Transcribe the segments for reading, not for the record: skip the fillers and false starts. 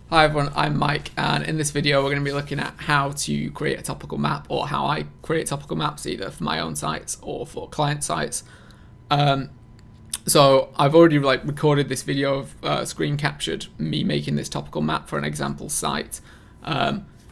Hi everyone, I'm Mike, and in this video we're going to be looking at how to create a topical map, or how I create topical maps either for my own sites or for client sites. So I've already recorded this video of screen captured me making this topical map for an example site.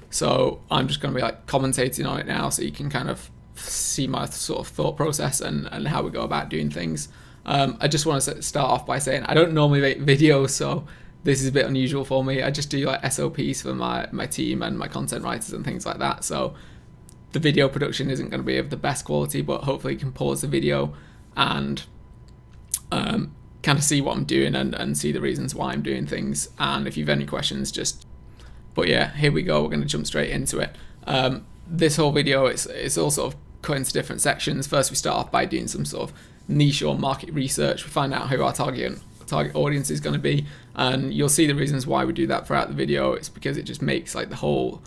So I'm just going to be commentating on it now, so you can kind of see my sort of thought process and how we go about doing things. I just want to start off by saying I don't normally make videos, so this is a bit unusual for me. I just do SOPs for my team and my content writers and things like that. So the video production isn't going to be of the best quality, but hopefully you can pause the video and kind of see what I'm doing and see the reasons why I'm doing things. And if you've any questions, but yeah, here we go. We're going to jump straight into it. This whole video, it's all sort of cut into different sections. First, we start off by doing some sort of niche or market research. We find out who our target audience is going to be, and you'll see the reasons why we do that throughout the video. It's because it just makes the whole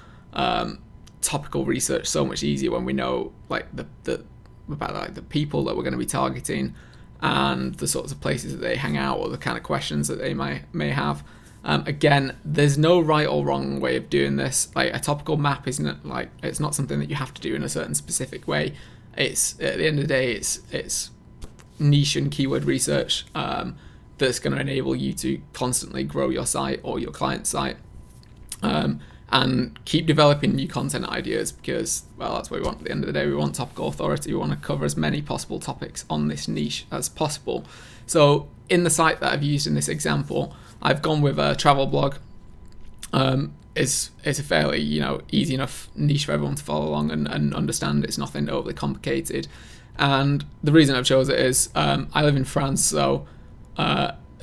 topical research so much easier when we know about the people that we're going to be targeting and the sorts of places that they hang out or the kind of questions that they may have. Again, there's no right or wrong way of doing this. A topical map isn't it's not something that you have to do in a certain specific way. It's at the end of the day, it's niche and keyword research that's going to enable you to constantly grow your site or your client's site, and keep developing new content ideas, because, well, that's what we want at the end of the day. We want topical authority. We want to cover as many possible topics on this niche as possible. So in the site that I've used in this example, I've gone with a travel blog. It's a fairly easy enough niche for everyone to follow along and understand. It's nothing overly complicated. And the reason I've chosen it is I live in France, so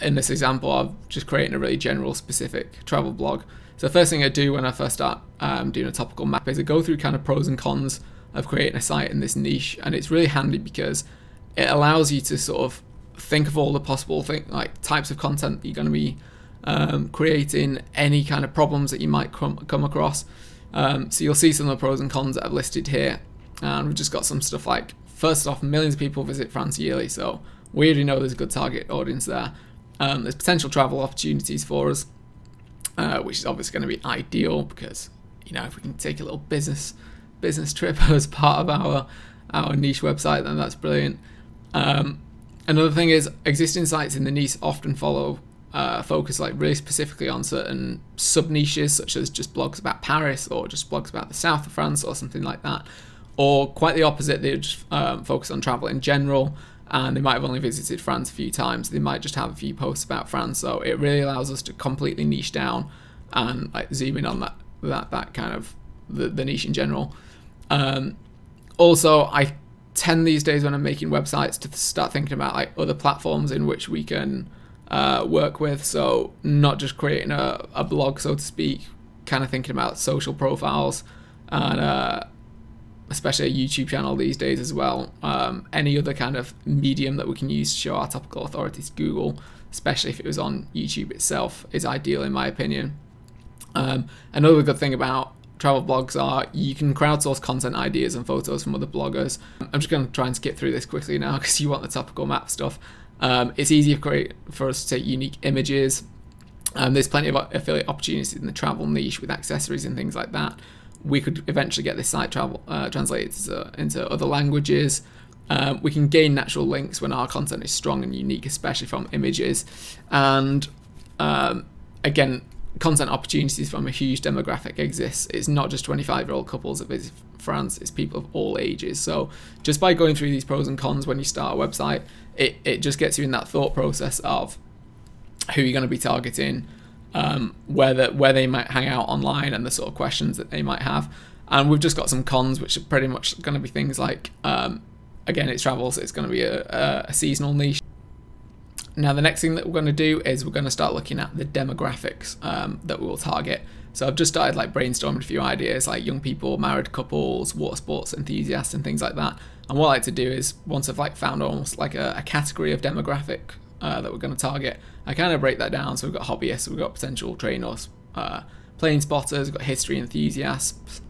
in this example, I'm just creating a really general, specific travel blog. So the first thing I do when I first start doing a topical map is I go through kind of pros and cons of creating a site in this niche, and it's really handy because it allows you to sort of think of all the possible types of content that you're going to be creating, any kind of problems that you might come across. So you'll see some of the pros and cons that I've listed here, and we've just got some stuff first off, millions of people visit France yearly, so we already know there's a good target audience there. There's potential travel opportunities for us, which is obviously going to be ideal because if we can take a little business trip as part of our niche website, then that's brilliant. Another thing is existing sites in the niche often focus really specifically on certain sub niches, such as just blogs about Paris or just blogs about the south of France or something like that. Or quite the opposite, they just focus on travel in general, and they might have only visited France a few times. They might just have a few posts about France, so it really allows us to completely niche down and zoom in on that kind of the niche in general. Also, I tend these days when I'm making websites to start thinking about other platforms in which we can work with. So not just creating a blog, so to speak, kind of thinking about social profiles and especially a YouTube channel these days as well. Any other kind of medium that we can use to show our topical authority to Google, especially if it was on YouTube itself, is ideal in my opinion. Another good thing about travel blogs are you can crowdsource content ideas and photos from other bloggers. I'm just going to try and skip through this quickly now because you want the topical map stuff. It's easy for us to take unique images. There's plenty of affiliate opportunities in the travel niche with accessories and things like that. We could eventually get this site translated into other languages. We can gain natural links when our content is strong and unique, especially from images. And again, content opportunities from a huge demographic exists. It's not just 25-year-old couples that visit France, it's people of all ages. So just by going through these pros and cons when you start a website, it just gets you in that thought process of who you're going to be targeting, where they might hang out online, and the sort of questions that they might have. And we've just got some cons, which are pretty much going to be things like, again, it's travel, so it's going to be a seasonal niche. Now, the next thing that we're going to do is we're going to start looking at the demographics that we will target. So I've just started brainstorming a few ideas, like young people, married couples, water sports enthusiasts, and things like that. And what I like to do is, once I've found almost a category of demographic that we're going to target, I kind of break that down. So we've got hobbyists, we've got potential trainers, plane spotters, we've got history enthusiasts,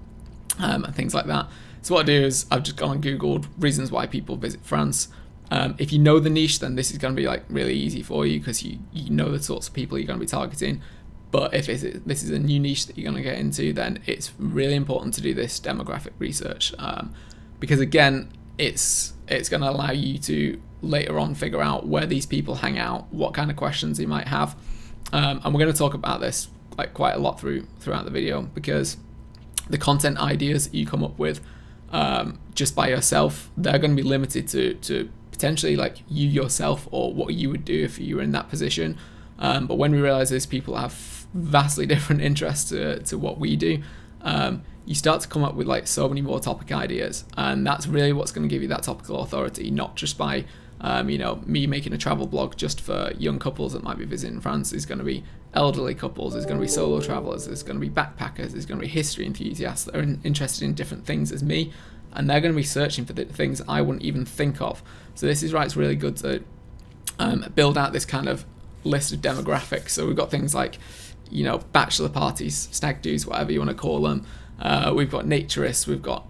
and things like that. So what I do is I've just gone and Googled reasons why people visit France. If you know the niche, then this is going to be really easy for you because you know the sorts of people you're going to be targeting. But if this is a new niche that you're going to get into, then it's really important to do this demographic research, because again, it's going to allow you to later on figure out where these people hang out, what kind of questions they might have, and we're going to talk about this like quite a lot throughout the video, because the content ideas that you come up with just by yourself, they're going to be limited to potentially like you yourself or what you would do if you were in that position. But when we realize these people have vastly different interests to what we do, you start to come up with like so many more topic ideas, and that's really what's going to give you that topical authority, not just by me making a travel blog just for young couples that might be visiting France. There's going to be elderly couples, there's going to be solo travelers, there's going to be backpackers, there's going to be history enthusiasts that are interested in different things as me, and they're going to be searching for the things I wouldn't even think of. So this is why it's really good to build out this kind of list of demographics. So we've got things like bachelor parties, stag do's, whatever you want to call them. We've got naturists, we've got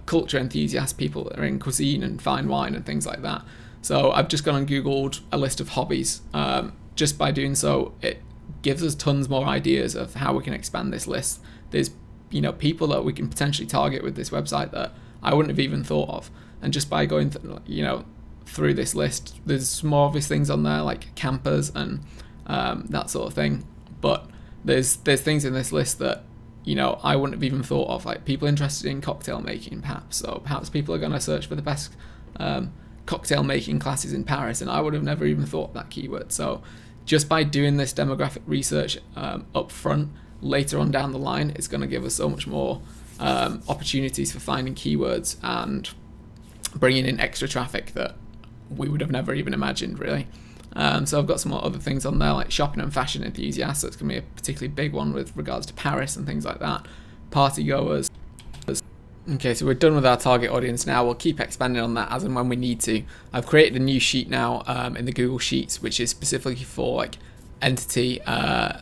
culture enthusiasts, people that are in cuisine and fine wine and things like that. So I've just gone and googled a list of hobbies. Just by doing so, it gives us tons more ideas of how we can expand this list. There's people that we can potentially target with this website that I wouldn't have even thought of, and just by going through this list, there's more obvious things on there like campers and that sort of thing, but there's things in this list that I wouldn't have even thought of, like people interested in cocktail making perhaps. So perhaps people are going to search for the best cocktail making classes in Paris, and I would have never even thought of that keyword. So just by doing this demographic research up front, later on down the line, it's going to give us so much more opportunities for finding keywords and bringing in extra traffic that we would have never even imagined, really. So I've got some other things on there like shopping and fashion enthusiasts. That's going to be a particularly big one with regards to Paris and things like that. Party goers. Okay, so we're done with our target audience now. We'll keep expanding on that as and when we need to. I've created a new sheet now in the Google Sheets, which is specifically for like entity. I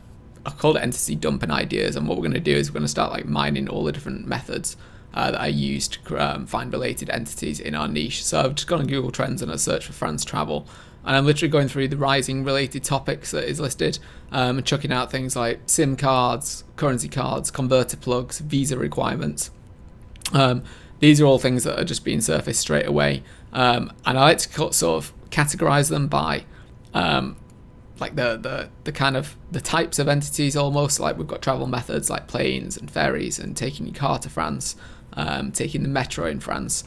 call it entity dumping ideas. And what we're going to do is we're going to start like mining all the different methods that I use to find related entities in our niche. So I've just gone on Google Trends and I searched for France travel. And I'm literally going through the rising related topics that is listed and chucking out things like SIM cards, currency cards, converter plugs, visa requirements. These are all things that are just being surfaced straight away. And I like to sort of categorize them by like the kind of the types of entities almost. Like we've got travel methods like planes and ferries and taking your car to France, taking the metro in France.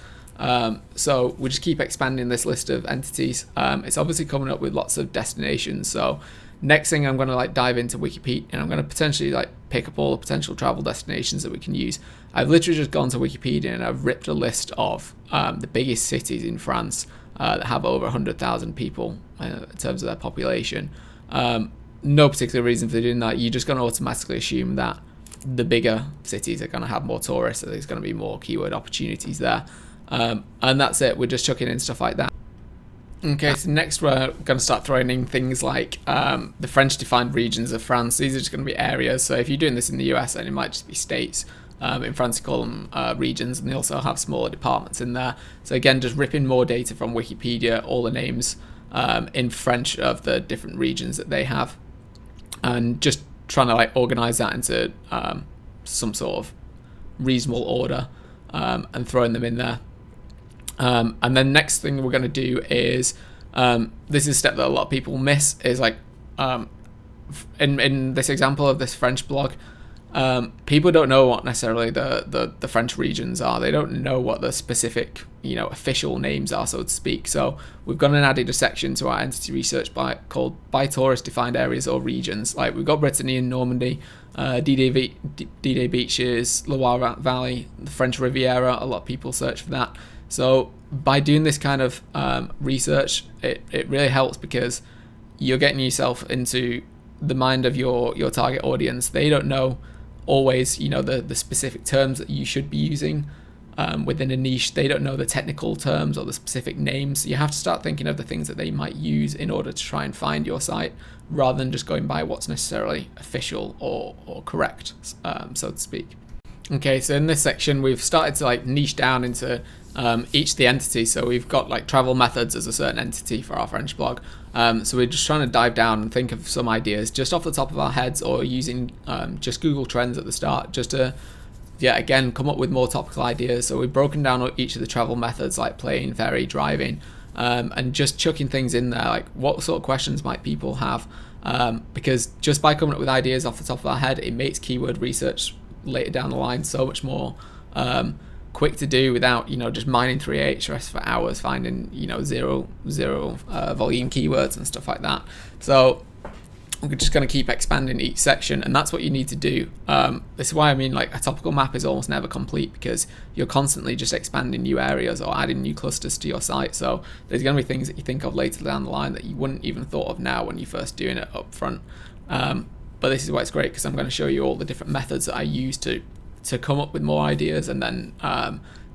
So we just keep expanding this list of entities. It's obviously coming up with lots of destinations. So next thing I'm going to like dive into Wikipedia, and I'm going to potentially like pick up all the potential travel destinations that we can use. I've literally just gone to Wikipedia and I've ripped a list of the biggest cities in France that have over 100,000 people in terms of their population. No particular reason for doing that. You're just going to automatically assume that the bigger cities are going to have more tourists, so there's going to be more keyword opportunities there. And that's it. We're just chucking in stuff like that. Okay, so next we're going to start throwing in things like the French-defined regions of France. These are just going to be areas. So if you're doing this in the US, then it might just be states. In France, you call them regions, and they also have smaller departments in there. So again, just ripping more data from Wikipedia, all the names in French of the different regions that they have, and just trying to like organize that into some sort of reasonable order and throwing them in there. And then next thing we're going to do is, this is a step that a lot of people miss, is like, in this example of this French blog, people don't know what necessarily the French regions are. They don't know what the specific, official names are, so to speak. So we've gone and added a section to our entity research called by tourist defined areas or regions. Like we've got Brittany and Normandy, D-Day Beaches, Loire Valley, the French Riviera. A lot of people search for that. So by doing this kind of research, it really helps because you're getting yourself into the mind of your target audience. They don't know always, the specific terms that you should be using within a niche. They don't know the technical terms or the specific names. So you have to start thinking of the things that they might use in order to try and find your site, rather than just going by what's necessarily official or correct, so to speak. Okay, so in this section, we've started to like niche down into each of the entities. So we've got like travel methods as a certain entity for our French blog. So we're just trying to dive down and think of some ideas just off the top of our heads, or using just Google Trends at the start, just to, yeah, again, come up with more topical ideas. So we've broken down each of the travel methods like plane, ferry, driving, and just chucking things in there, like what sort of questions might people have, because just by coming up with ideas off the top of our head, it makes keyword research later down the line so much more quick to do, without just mining through Ahrefs for hours finding zero volume keywords and stuff like that. So we're just going to keep expanding each section, and that's what you need to do. This is why I mean, like, a topical map is almost never complete, because you're constantly just expanding new areas or adding new clusters to your site. So there's going to be things that you think of later down the line that you wouldn't even thought of now when you're first doing it up front. But this is why it's great, because I'm going to show you all the different methods that I use to come up with more ideas, and then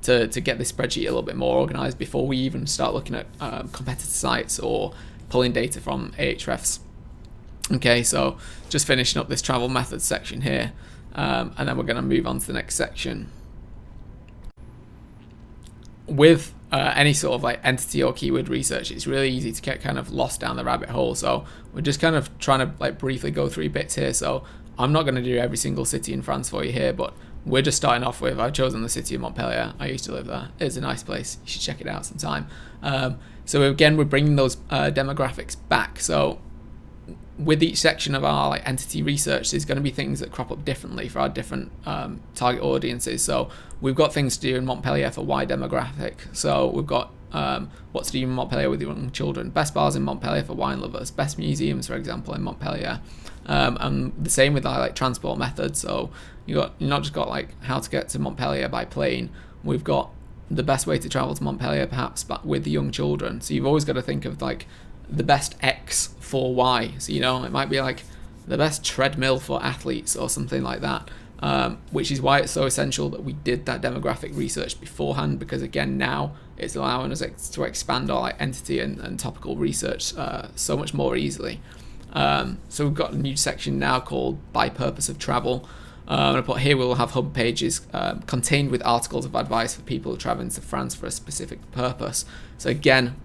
to get this spreadsheet a little bit more organized before we even start looking at competitor sites or pulling data from Ahrefs. Okay, so just finishing up this travel methods section here, and then we're going to move on to the next section. With any sort of like entity or keyword research, it's really easy to get kind of lost down the rabbit hole. So we're just kind of trying to like briefly go through bits here. So I'm not going to do every single city in France for you here, but we're just starting off with, I've chosen the city of Montpellier. I used to live there. It's a nice place. You should check it out sometime. So again, we're bringing those demographics back. So with each section of our like entity research, there's going to be things that crop up differently for our different target audiences. So we've got things to do in Montpellier for Y demographic. So we've got what to do in Montpellier with young children, best bars in Montpellier for wine lovers, best museums, for example, in Montpellier, and the same with our like transport methods. So you've not just got like how to get to Montpellier by plane. We've got the best way to travel to Montpellier, perhaps, but with young children. So you've always got to think of like the best X for Y. So it might be like the best treadmill for athletes or something like that, which is why it's so essential that we did that demographic research beforehand, because again, now it's allowing us to expand our like entity and topical research so much more easily. So we've got a new section now called by purpose of travel. I'm going to put here, we'll have hub pages contained with articles of advice for people traveling to France for a specific purpose. So again,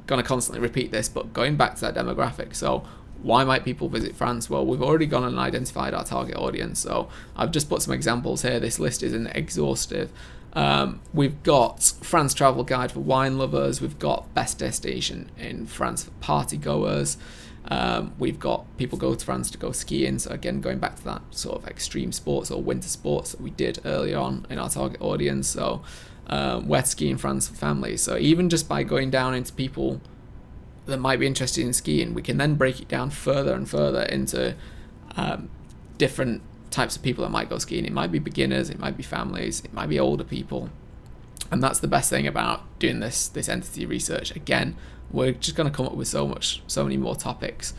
going to constantly repeat this, but going back to that demographic. So why might people visit France? Well, we've already gone and identified our target audience. So I've just put some examples here. This list isn't exhaustive. We've got France travel guide for wine lovers. We've got best destination in France for party goers. We've got people go to France to go skiing. So again, going back to that sort of extreme sports or winter sports that we did early on in our target audience. So where to ski in France for families. So even just by going down into people that might be interested in skiing, we can then break it down further and further into different types of people that might go skiing. It might be beginners, it might be families, it might be older people. And that's the best thing about doing this entity research. Again, we're just going to come up with so many more topics.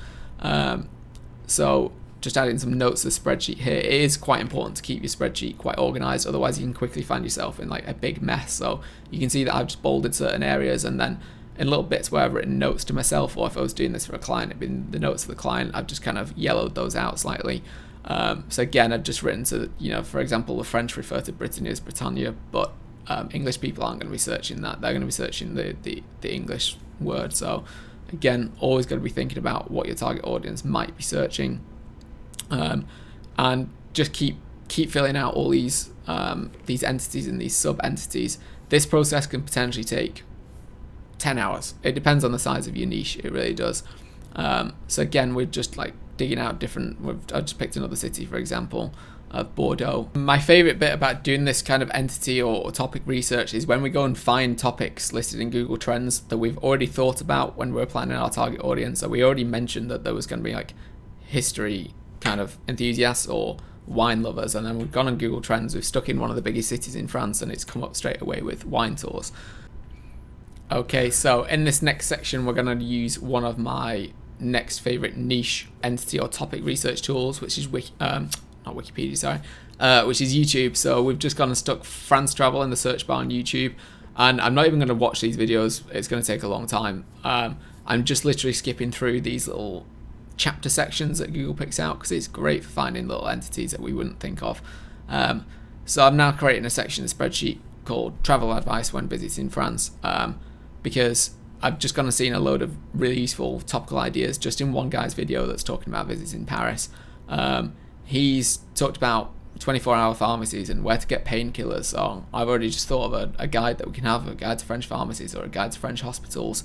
So just adding some notes to the spreadsheet here. It is quite important to keep your spreadsheet quite organized, otherwise you can quickly find yourself in like a big mess. So you can see that I've just bolded certain areas, and then in little bits where I've written notes to myself, or if I was doing this for a client, it'd been the notes of the client, I've just kind of yellowed those out slightly. So again, I've just written to, for example, the French refer to Brittany as Britannia, but English people aren't going to be searching that. They're going to be searching the English word. So again, always got to be thinking about what your target audience might be searching, and just keep filling out all these entities and these sub entities. This process can potentially take 10 hours. It depends on the size of your niche. It really does. So again, we're just like digging out different. I just picked another city, for example, of Bordeaux. My favorite bit about doing this kind of entity or topic research is when we go and find topics listed in Google Trends that we've already thought about when we're planning our target audience. So we already mentioned that there was going to be like history kind of enthusiasts or wine lovers, and then we've gone on Google Trends, we've stuck in one of the biggest cities in France, and it's come up straight away with wine tours. Okay, so in this next section, we're going to use one of my next favorite niche entity or topic research tools, which is which is YouTube. So we've just gone and stuck France travel in the search bar on YouTube, and I'm not even going to watch these videos. It's going to take a long time. I'm just literally skipping through these little chapter sections that Google picks out, because it's great for finding little entities that we wouldn't think of. So I'm now creating a section of the spreadsheet called Travel Advice When Visiting France, because I've just gone and seen a load of really useful topical ideas just in one guy's video that's talking about visiting Paris. He's talked about 24-hour pharmacies and where to get painkillers. So I've already just thought of a guide that we can have, a guide to French pharmacies or a guide to French hospitals.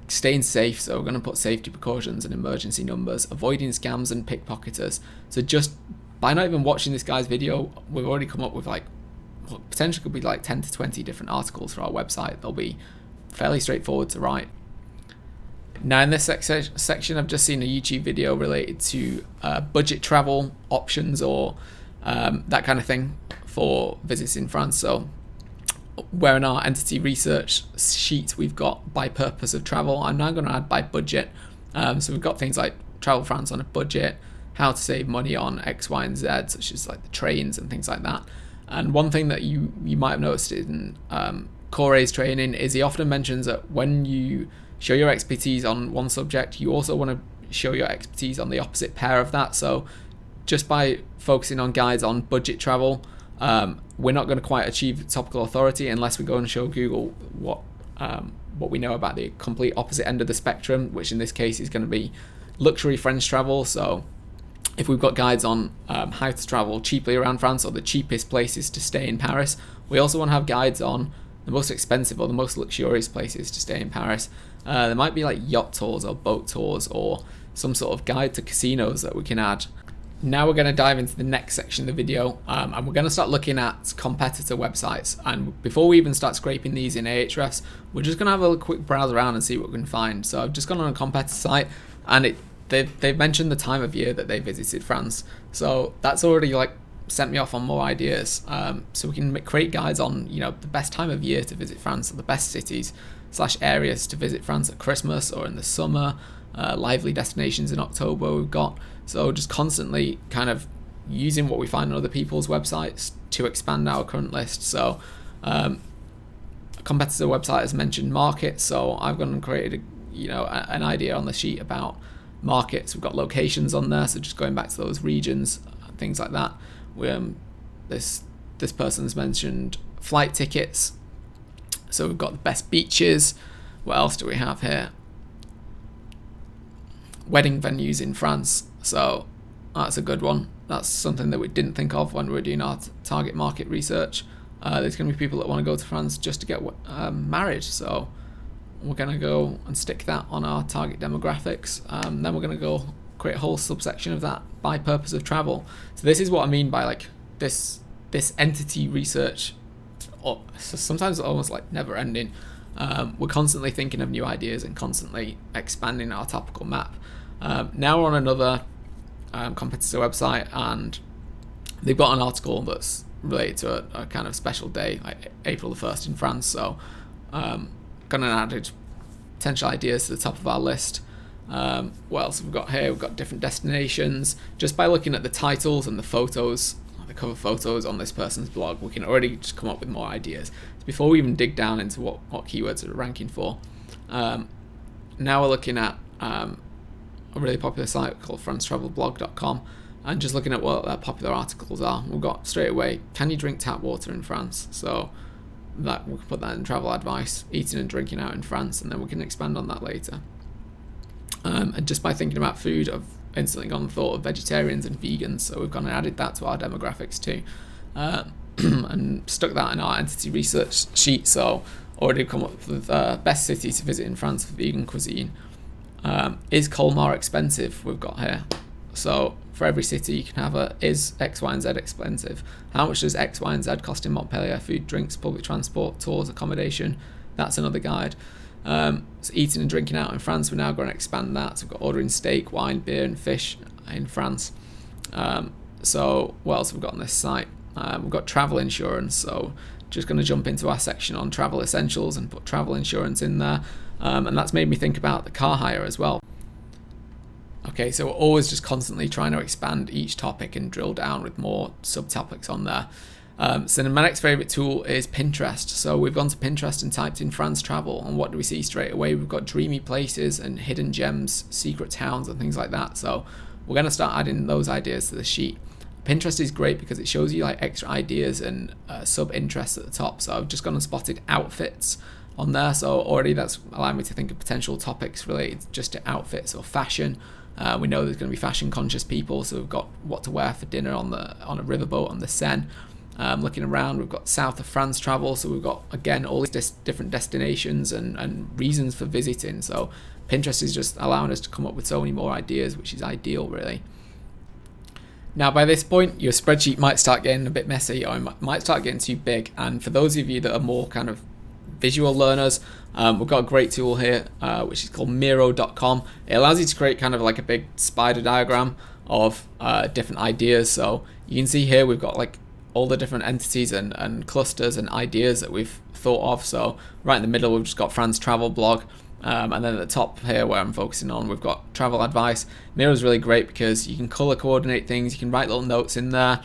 Staying safe, so we're going to put safety precautions and emergency numbers, avoiding scams and pickpocketers. So just by not even watching this guy's video, we've already come up with like what potentially could be like 10 to 20 different articles for our website. They'll be fairly straightforward to write. Now in this section, I've just seen a YouTube video related to budget travel options or that kind of thing for visits in France. So where in our entity research sheet we've got by purpose of travel, I'm now going to add by budget. So we've got things like travel France on a budget, how to save money on X, Y, and Z, such as like the trains and things like that. And one thing that you might have noticed in Quora's training is he often mentions that when you show your expertise on one subject, you also want to show your expertise on the opposite pair of that. So just by focusing on guides on budget travel, we're not going to quite achieve topical authority unless we go and show Google what we know about the complete opposite end of the spectrum, which in this case is going to be luxury French travel. So if we've got guides on how to travel cheaply around France or the cheapest places to stay in Paris, we also want to have guides on the most expensive or the most luxurious places to stay in Paris. There might be like yacht tours or boat tours or some sort of guide to casinos that we can add. Now we're going to dive into the next section of the video, and we're going to start looking at competitor websites. And before we even start scraping these in Ahrefs, we're just going to have a quick browse around and see what we can find. So I've just gone on a competitor site, and they've mentioned the time of year that they visited France. So that's already like sent me off on more ideas. So we can create guides on the best time of year to visit France, or the best cities / areas to visit France at Christmas or in the summer. Lively destinations in October we've got. So just constantly kind of using what we find on other people's websites to expand our current list. So a competitor website has mentioned markets, so I've gone and created an idea on the sheet about markets. We've got locations on there, so just going back to those regions, things like that. This person's mentioned flight tickets, so we've got the best beaches. What else do we have here? Wedding venues in France, so that's a good one. That's something that we didn't think of when we were doing our target market research. There's going to be people that want to go to France just to get married, so we're going to go and stick that on our target demographics. Then we're going to go create a whole subsection of that by purpose of travel. So this is what I mean by like this entity research, or sometimes almost like never ending. We're constantly thinking of new ideas and constantly expanding our topical map. Now we're on another competitor website, and they've got an article that's related to a kind of special day, like April the 1st in France. So gone and added potential ideas to the top of our list. What else have we got here? We've got different destinations. Just by looking at the titles and the photos, the cover photos on this person's blog, we can already just come up with more ideas. So before we even dig down into what keywords are ranking for. Now we're looking at a really popular site called francetravelblog.com, and just looking at what their popular articles are. We've got straight away, can you drink tap water in France? So that we can put that in travel advice, eating and drinking out in France, and then we can expand on that later. And just by thinking about food, I've instantly gone and thought of vegetarians and vegans, so we've gone and added that to our demographics too, and stuck that in our entity research sheet. So already come up with best city to visit in France for vegan cuisine. Is Colmar expensive? We've got here. So for every city you can have is X, Y, and Z expensive? How much does X, Y, and Z cost in Montpellier? Food, drinks, public transport, tours, accommodation. That's another guide. So eating and drinking out in France, we're now going to expand that. So we've got ordering steak, wine, beer, and fish in France. So what else have we got on this site? We've got travel insurance. So just going to jump into our section on travel essentials and put travel insurance in there. And that's made me think about the car hire as well. Okay, so we're always just constantly trying to expand each topic and drill down with more subtopics on there. So then my next favorite tool is Pinterest. So we've gone to Pinterest and typed in France travel, and what do we see straight away? We've got dreamy places and hidden gems, secret towns and things like that. So we're going to start adding those ideas to the sheet. Pinterest is great because it shows you like extra ideas and sub-interests at the top. So I've just gone and spotted outfits on there. So already that's allowing me to think of potential topics related just to outfits or fashion. We know there's going to be fashion conscious people, so we've got what to wear for dinner on a riverboat on the Seine. Looking around, we've got south of France travel, so we've got again all these different destinations and reasons for visiting. So Pinterest is just allowing us to come up with so many more ideas, which is ideal really. Now by this point your spreadsheet might start getting a bit messy, or it might start getting too big, and for those of you that are more kind of visual learners, we've got a great tool here which is called Miro.com. It allows you to create kind of like a big spider diagram of different ideas. So you can see here we've got like all the different entities and clusters and ideas that we've thought of. So right in the middle we've just got France travel blog, and then at the top here where I'm focusing on, we've got travel advice. Miro is really great because you can color coordinate things, you can write little notes in there,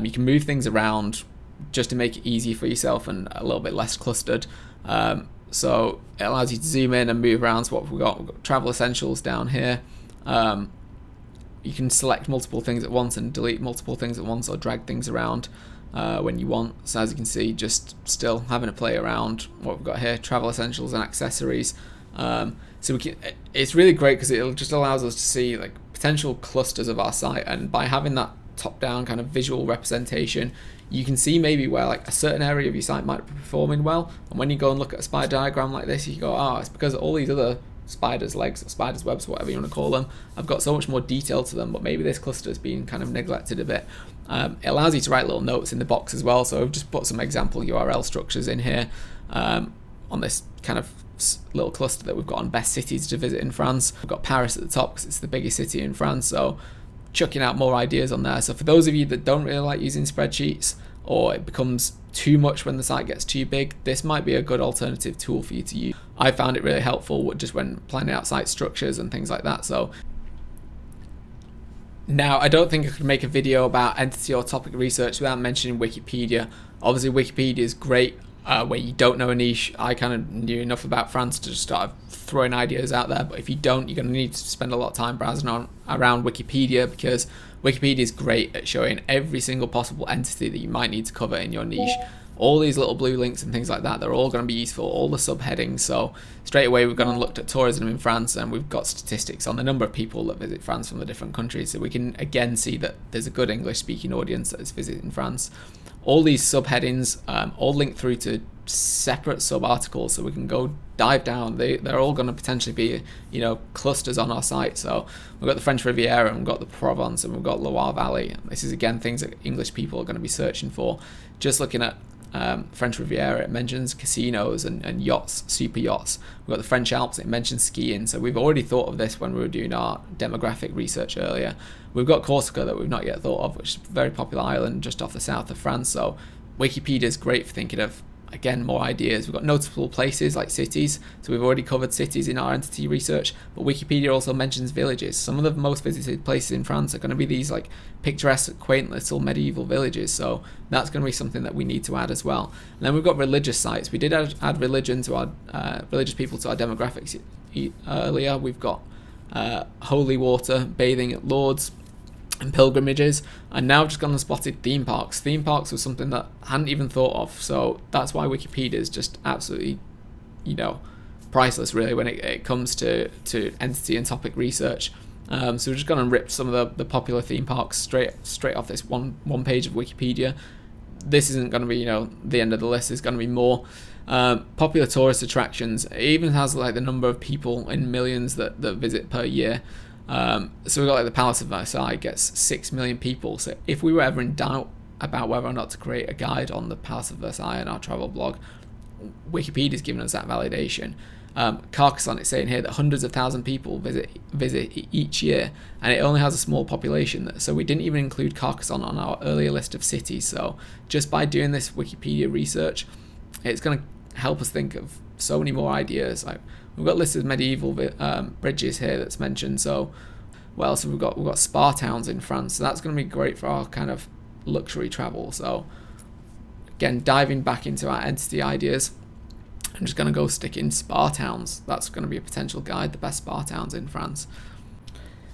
you can move things around just to make it easy for yourself and a little bit less clustered. So it allows you to zoom in and move around. So what we've got travel essentials down here. You can select multiple things at once and delete multiple things at once, or drag things around when you want. So as you can see, just still having a play around what we've got here, travel essentials and accessories. So it's really great because it just allows us to see like potential clusters of our site, and by having that top-down kind of visual representation, you can see maybe where like a certain area of your site might be performing well, and when you go and look at a spider diagram like this, you go, oh, it's because all these other spiders' legs or spiders' webs, whatever you want to call them, I've got so much more detail to them, but maybe this cluster is being kind of neglected a bit. It allows you to write little notes in the box as well, so I've just put some example URL structures in here on this kind of little cluster that we've got on best cities to visit in France. We've got Paris at the top because it's the biggest city in France, so chucking out more ideas on there. So for those of you that don't really like using spreadsheets, or it becomes too much when the site gets too big, this might be a good alternative tool for you to use. I found it really helpful just when planning out site structures and things like that. So now I don't think I could make a video about entity or topic research without mentioning Wikipedia. Obviously Wikipedia is great where you don't know a niche. I kind of knew enough about France to just start throwing ideas out there, but if you don't, you're going to need to spend a lot of time browsing around Wikipedia, because Wikipedia is great at showing every single possible entity that you might need to cover in your niche. All these little blue links and things like that, they're all going to be useful, all the subheadings. So straight away we've gone and looked at tourism in France, and we've got statistics on the number of people that visit France from the different countries, so we can again see that there's a good English speaking audience that is visiting France. All these subheadings all link through to separate sub articles, so we can go dive down. They're all going to potentially be, you know, clusters on our site. So we've got the French Riviera, and we've got the Provence, and we've got Loire Valley. This is again things that English people are going to be searching for. Just looking at French Riviera, it mentions casinos and yachts, super yachts. We've got the French Alps, it mentions skiing. So we've already thought of this when we were doing our demographic research earlier. We've got Corsica that we've not yet thought of, which is a very popular island just off the south of France. So Wikipedia is great for thinking of, again, more ideas. We've got notable places like cities, so we've already covered cities in our entity research, but Wikipedia also mentions villages. Some of the most visited places in France are going to be these like picturesque, quaint little medieval villages, so that's going to be something that we need to add as well. And then we've got religious sites. We did add religion to our religious people to our demographics earlier. We've got holy water, bathing at Lourdes, and pilgrimages, and now I've just gone and spotted theme parks. Theme parks was something that I hadn't even thought of, so that's why Wikipedia is just absolutely, you know, priceless really when it comes to entity and topic research. So we're just going to rip some of the popular theme parks straight off this one page of Wikipedia. This isn't going to be, you know, the end of the list. There's going to be more. Popular tourist attractions. It even has like the number of people in millions that visit per year. So we've got like the Palace of Versailles gets 6 million people. So if we were ever in doubt about whether or not to create a guide on the Palace of Versailles in our travel blog, Wikipedia's given us that validation. Carcassonne, it's saying here that hundreds of thousands of people visit each year, and it only has a small population. So we didn't even include Carcassonne on our earlier list of cities. So just by doing this Wikipedia research, it's going to help us think of so many more ideas. Like we've got lists of medieval bridges here that's mentioned. So what else have we got? We've got spa towns in France. So that's going to be great for our kind of luxury travel. So again, diving back into our entity ideas, I'm just going to go stick in spa towns. That's going to be a potential guide, the best spa towns in France.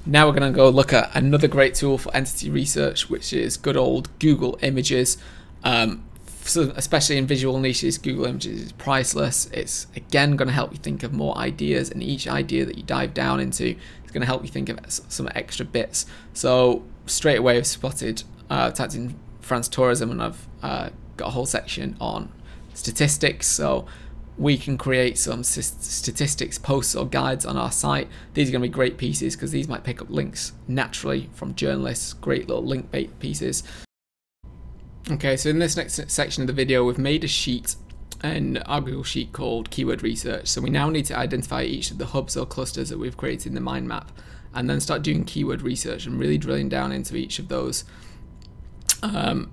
Now we're going to go look at another great tool for entity research, which is good old Google Images. So especially in visual niches, Google Images is priceless. It's again going to help you think of more ideas, and each idea that you dive down into is going to help you think of some extra bits. So straight away I've spotted, typed in France tourism, and I've got a whole section on statistics. So we can create some statistics posts or guides on our site. These are going to be great pieces because these might pick up links naturally from journalists, great little link bait pieces. Okay, so in this next section of the video, we've made a sheet in our Google Sheet called Keyword Research. So we now need to identify each of the hubs or clusters that we've created in the mind map, and then start doing keyword research and really drilling down into each of those kind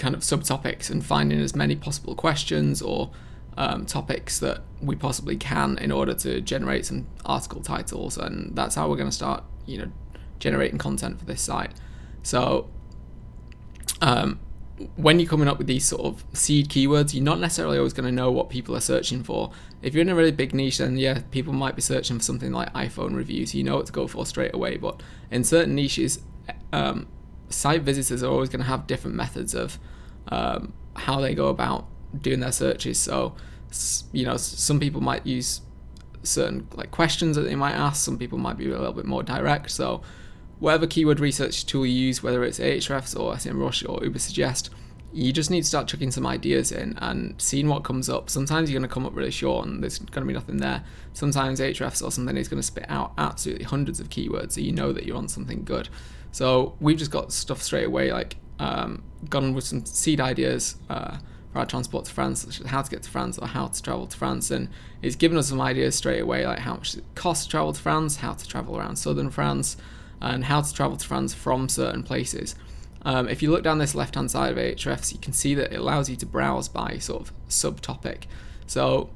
of subtopics and finding as many possible questions or topics that we possibly can in order to generate some article titles. And that's how we're going to start, generating content for this site. So when you're coming up with these sort of seed keywords, you're not necessarily always going to know what people are searching for. If you're in a really big niche, then yeah, people might be searching for something like iPhone reviews. You know what to go for straight away. But in certain niches, site visitors are always going to have different methods of how they go about doing their searches. So some people might use certain questions that they might ask. Some people might be a little bit more direct. So whatever keyword research tool you use, whether it's Ahrefs or SEMrush or Ubersuggest, you just need to start chucking some ideas in and seeing what comes up. Sometimes you're going to come up really short and there's going to be nothing there. Sometimes Ahrefs or something is going to spit out absolutely hundreds of keywords, so you know that you're on something good. So we've just got stuff straight away, gone with some seed ideas for our transport to France, such as how to get to France or how to travel to France, and it's given us some ideas straight away, like how much it costs to travel to France, how to travel around southern France, and how to travel to France from certain places. If you look down this left-hand side of Ahrefs, you can see that it allows you to browse by sort of subtopic. So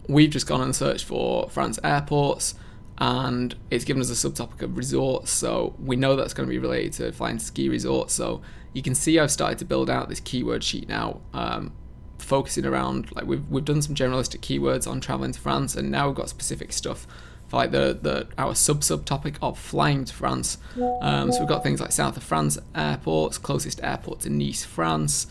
we've just gone and searched for France airports, and it's given us a subtopic of resorts. So we know that's going to be related to flying to ski resorts. So you can see I've started to build out this keyword sheet now, focusing around, we've done some generalistic keywords on traveling to France, and now we've got specific stuff for our subtopic of flying to France. So we've got things like south of France airports, closest airport to Nice, France,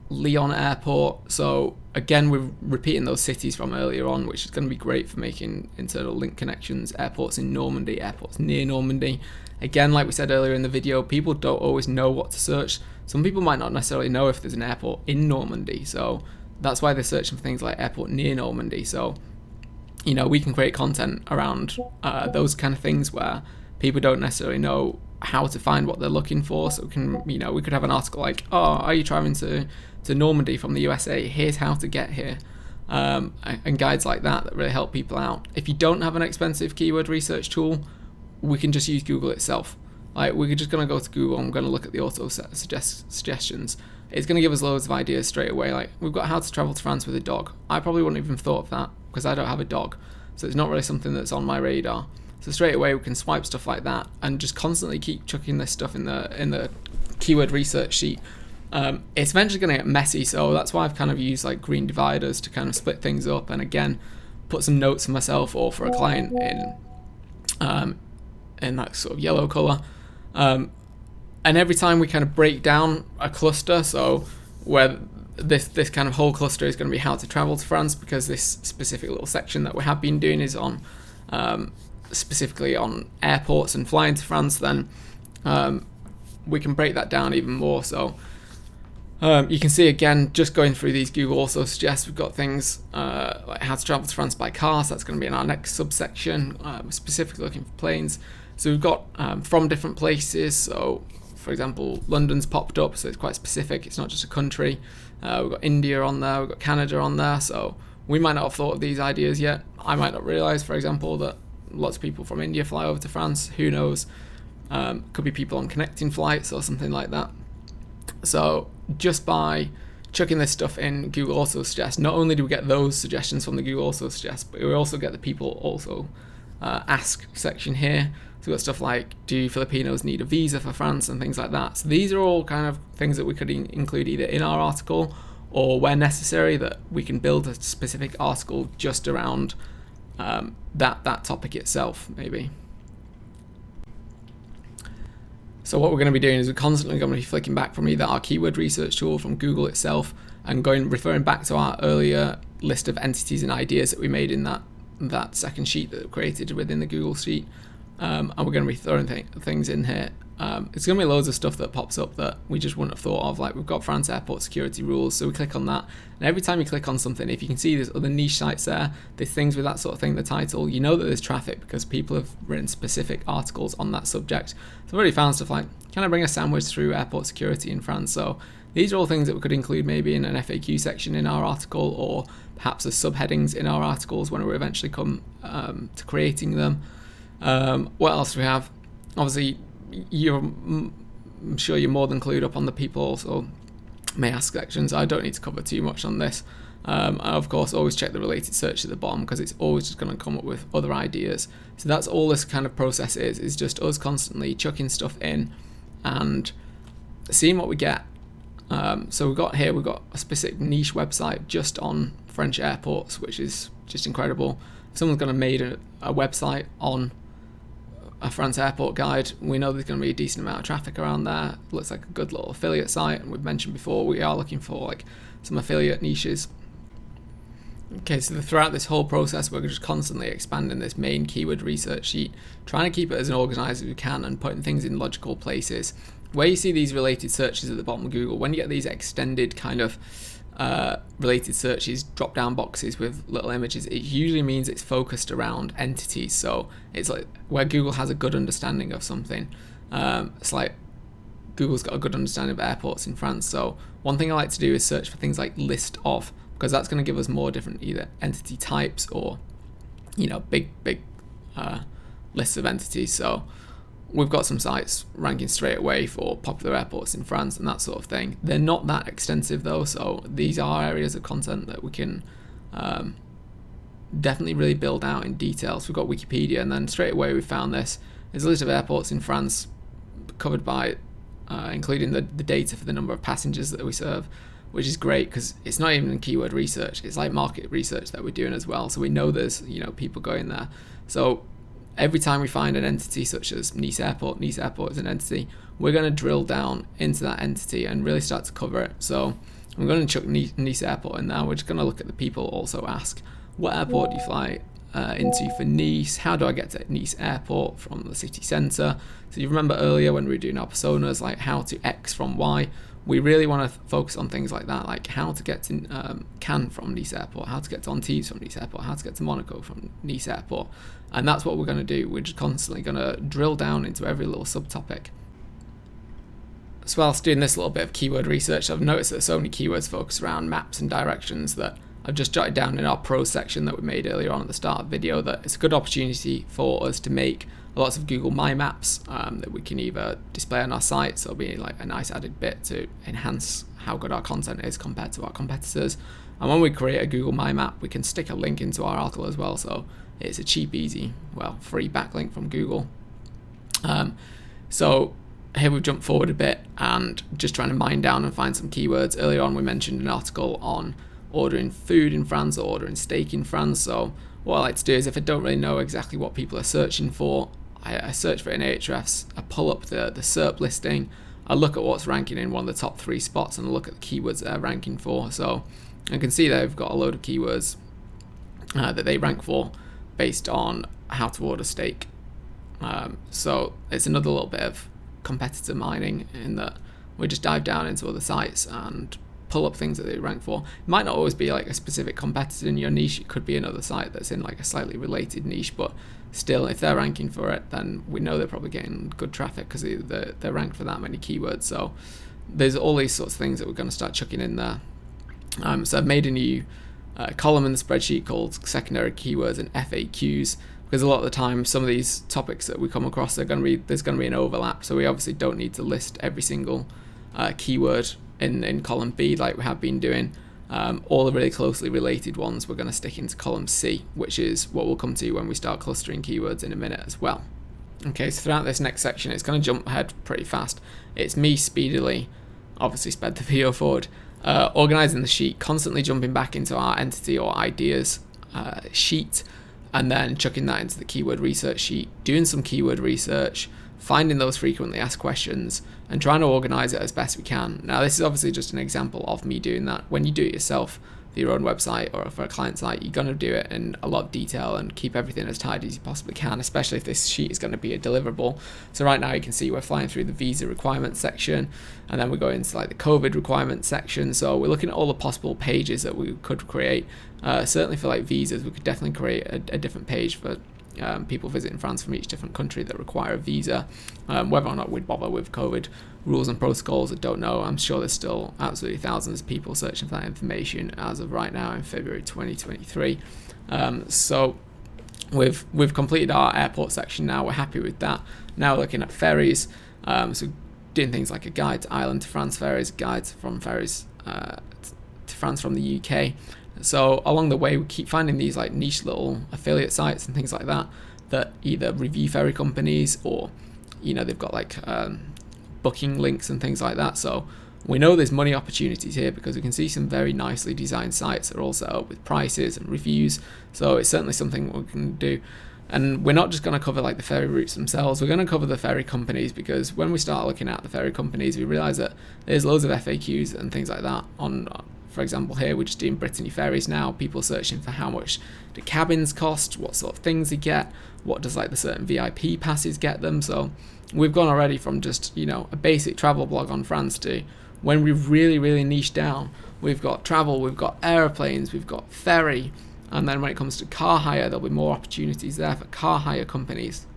Lyon airport. So again, we're repeating those cities from earlier on, which is going to be great for making internal link connections. Airports in Normandy, airports near Normandy. Again, like we said earlier in the video, people don't always know what to search. Some people might not necessarily know if there's an airport in Normandy, so that's why they're searching for things like airport near Normandy. So we can create content around those kind of things where people don't necessarily know how to find what they're looking for. So we could have an article like, are you traveling to Normandy from the USA? Here's how to get here. And guides like that really help people out. If you don't have an expensive keyword research tool, we can just use Google itself. We're just going to go to Google and we're going to look at the auto suggestions. It's going to give us loads of ideas straight away. We've got how to travel to France with a dog. I probably wouldn't even have thought of that because I don't have a dog. So it's not really something that's on my radar. So straight away we can swipe stuff like that and just constantly keep chucking this stuff in the keyword research sheet. It's eventually going to get messy, so that's why I've kind of used green dividers to kind of split things up, and again put some notes for myself or for a client in that sort of yellow color. And every time we kind of break down a cluster, so where this kind of whole cluster is going to be how to travel to France, because this specific little section that we have been doing is on specifically on airports and flying to France, then we can break that down even more. So you can see again, just going through these, Google also suggests we've got things like how to travel to France by car. So that's going to be in our next subsection. We're specifically looking for planes. So we've got from different places. So for example, London's popped up, so it's quite specific. It's not just a country. We've got India on there, we've got Canada on there. So we might not have thought of these ideas yet. I might not realize, for example, that lots of people from India fly over to France. Who knows? Could be people on connecting flights or something like that. So just by chucking this stuff in Google Also Suggest, not only do we get those suggestions from the Google Also Suggest, but we also get the people also ask section here. So we've got stuff like, do Filipinos need a visa for France and things like that. So these are all kind of things that we could include either in our article or where necessary that we can build a specific article just around that topic itself, maybe. So what we're going to be doing is we're constantly going to be flicking back from either our keyword research tool from Google itself and referring back to our earlier list of entities and ideas that we made in that second sheet that we created within the Google sheet. And we're going to be throwing things in here. It's going to be loads of stuff that pops up that we just wouldn't have thought of. Like we've got France airport security rules, so we click on that, and every time you click on something, if you can see there's other niche sites there's things with that sort of thing, the title, you know that there's traffic because people have written specific articles on that subject. So I've already found stuff like, can I bring a sandwich through airport security in France? So these are all things that we could include maybe in an FAQ section in our article, or perhaps as subheadings in our articles when we eventually come to creating them. What else do we have? Obviously, I'm sure you're more than clued up on the people also may ask sections. I don't need to cover too much on this. And of course, always check the related search at the bottom because it's always just going to come up with other ideas. So that's all this kind of process is just us constantly chucking stuff in and seeing what we get. So we've got a specific niche website just on French airports, which is just incredible. If someone's going to made a website on a France airport guide, we know there's going to be a decent amount of traffic around there. It looks like a good little affiliate site, and we've mentioned before we are looking for like some affiliate niches. Okay, so throughout this whole process, we're just constantly expanding this main keyword research sheet, trying to keep it as organized as we can and putting things in logical places. Where you see these related searches at the bottom of Google, when you get these extended kind of related searches, drop down boxes with little images, it usually means it's focused around entities. So it's like where Google has a good understanding of something. It's like Google's got a good understanding of airports in France. So one thing I like to do is search for things like list of, because that's going to give us more different either entity types or big lists of entities. So we've got some sites ranking straight away for popular airports in France and that sort of thing. They're not that extensive though, so these are areas of content that we can definitely really build out in detail. So we've got Wikipedia, and then straight away we found this. There's a list of airports in France covered by including the data for the number of passengers that we serve, which is great because it's not even keyword research, it's like market research that we're doing as well. So we know there's people going there. So every time we find an entity such as Nice Airport is an entity, we're going to drill down into that entity and really start to cover it. So I'm going to chuck Nice Airport in there. We're just going to look at the people also ask, what airport do you fly into for Nice? How do I get to Nice Airport from the city centre? So you remember earlier when we were doing our personas, like how to X from Y, we really want to focus on things like that, like how to get to Cannes from Nice Airport, how to get to Antibes from Nice Airport, how to get to Monaco from Nice Airport. And that's what we're going to do. We're just constantly going to drill down into every little subtopic. So whilst doing this little bit of keyword research, I've noticed that so many keywords focus around maps and directions that I've just jotted down in our pros section that we made earlier on at the start of the video that it's a good opportunity for us to make lots of Google My Maps that we can either display on our site, so it'll be like a nice added bit to enhance how good our content is compared to our competitors. And when we create a Google My Map, we can stick a link into our article as well, so it's a cheap, easy, free backlink from Google. So here we've jumped forward a bit and just trying to mine down and find some keywords. Earlier on we mentioned an article on ordering food in France or ordering steak in France. So what I like to do is if I don't really know exactly what people are searching for, I search for it in Ahrefs, I pull up the SERP listing, I look at what's ranking in one of the top 3 spots and I look at the keywords they're ranking for. So I can see they've got a load of keywords that they rank for based on how to order steak. So it's another little bit of competitor mining in that we just dive down into other sites and pull up things that they rank for. It might not always be like a specific competitor in your niche, it could be another site that's in like a slightly related niche, but still if they're ranking for it then we know they're probably getting good traffic because they're ranked for that many keywords. So there's all these sorts of things that we're going to start chucking in there. So I've made a new column in the spreadsheet called secondary keywords and FAQs, because a lot of the time some of these topics that we come across there's going to be an overlap, so we obviously don't need to list every single keyword in column B like we have been doing. All the really closely related ones we're going to stick into column C, which is what we'll come to when we start clustering keywords in a minute as well. Okay, so throughout this next section it's going to jump ahead pretty fast. It's me speedily, obviously sped the video forward, organising the sheet, constantly jumping back into our entity or ideas sheet, and then chucking that into the keyword research sheet, doing some keyword research, finding those frequently asked questions and trying to organize it as best we can. Now, this is obviously just an example of me doing that. When you do it yourself for your own website or for a client site, you're going to do it in a lot of detail and keep everything as tidy as you possibly can, especially if this sheet is going to be a deliverable. So right now you can see we're flying through the visa requirements section, and then we go into like the COVID requirements section. So we're looking at all the possible pages that we could create. Certainly for like visas, we could definitely create a different page for people visiting France from each different country that require a visa. Whether or not we'd bother with COVID rules and protocols, I don't know. I'm sure there's still absolutely thousands of people searching for that information as of right now in February 2023. So we've completed our airport section now. We're happy with that. Now we're looking at ferries. So doing things like a guide to Ireland to France ferries, guides from ferries to France from the UK. So along the way, we keep finding these like niche little affiliate sites and things like that either review ferry companies, or they've got like booking links and things like that. So we know there's money opportunities here because we can see some very nicely designed sites that are all set up with prices and reviews. So it's certainly something we can do. And we're not just going to cover like the ferry routes themselves, we're going to cover the ferry companies, because when we start looking at the ferry companies, we realize that there's loads of FAQs and things like that on. For example, here we're just doing Brittany Ferries now. People searching for how much do cabins cost, what sort of things they get, what does like the certain VIP passes get them. So we've gone already from just a basic travel blog on France to when we've really niched down. We've got travel, we've got aeroplanes, we've got ferry, and then when it comes to car hire, there'll be more opportunities there for car hire companies.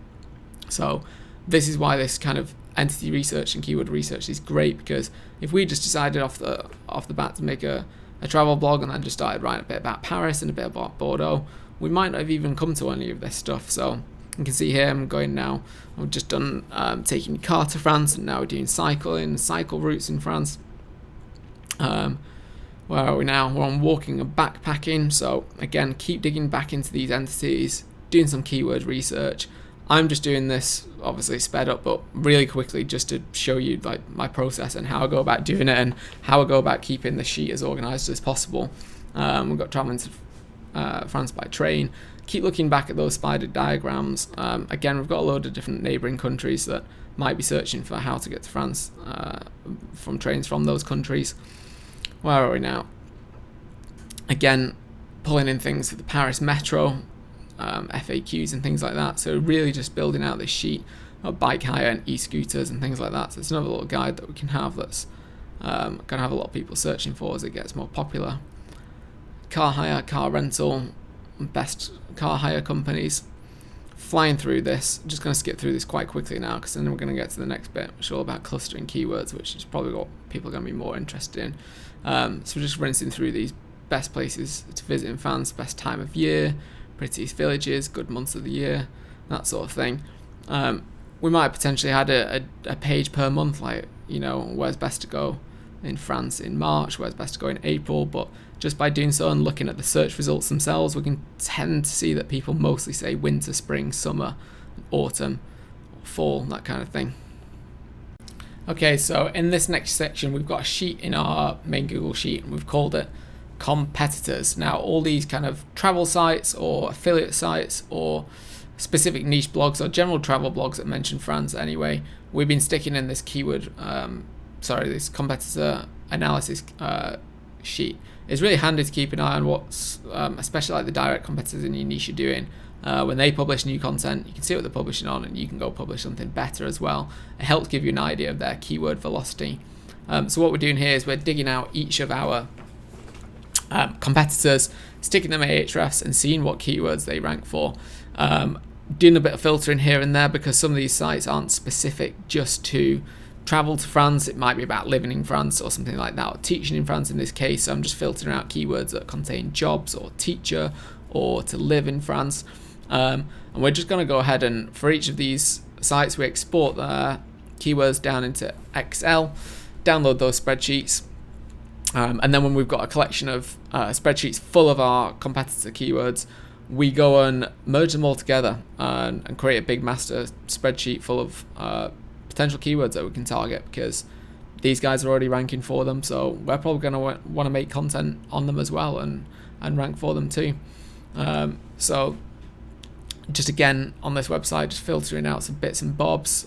So this is why this kind of entity research and keyword research is great, because if we just decided off the bat to make a travel blog and then just started writing a bit about Paris and a bit about Bordeaux, we might not have even come to any of this stuff. So you can see here I'm going now, I've just done taking a car to France, and now we're doing cycle routes in France. Where are we now? We're on walking and backpacking. So again, keep digging back into these entities, doing some keyword research. I'm just doing this obviously sped up, but really quickly, just to show you like my process and how I go about doing it and how I go about keeping the sheet as organized as possible. We've got traveling to France by train. Keep looking back at those spider diagrams. Again, we've got a load of different neighboring countries that might be searching for how to get to France from trains from those countries. Where are we now? Again, pulling in things for the Paris Metro, FAQs and things like that. So really just building out this sheet of bike hire and e-scooters and things like that. So it's another little guide that we can have that's going to have a lot of people searching for as it gets more popular. Car hire, car rental, best car hire companies. Flying through this, I'm just going to skip through this quite quickly now, because then we're going to get to the next bit, which is all about clustering keywords, which is probably what people are going to be more interested in. So we're just rinsing through these best places to visit in France, best time of year, prettiest villages, good months of the year, that sort of thing. We might potentially add a page per month, like where's best to go in France in March, where's best to go in April. But just by doing so and looking at the search results themselves, we can tend to see that people mostly say winter, spring, summer, autumn, fall, that kind of thing. Okay, so in this next section, we've got a sheet in our main Google sheet, and we've called it competitors. Now, all these kind of travel sites or affiliate sites or specific niche blogs or general travel blogs that mention France anyway, we've been sticking in this this competitor analysis sheet. It's really handy to keep an eye on what's, especially like the direct competitors in your niche are doing. When they publish new content, you can see what they're publishing on, and you can go publish something better as well. It helps give you an idea of their keyword velocity. So what we're doing here is we're digging out each of our competitors, sticking them at Ahrefs and seeing what keywords they rank for. Doing a bit of filtering here and there, because some of these sites aren't specific just to travel to France. It might be about living in France or something like that, or teaching in France in this case. So I'm just filtering out keywords that contain jobs or teacher or to live in France. And we're just going to go ahead and for each of these sites, we export the keywords down into Excel, download those spreadsheets. And then when we've got a collection of spreadsheets full of our competitor keywords, we go and merge them all together and create a big master spreadsheet full of potential keywords that we can target, because these guys are already ranking for them. So we're probably going to want to make content on them as well and rank for them too. So just again on this website, just filtering out some bits and bobs.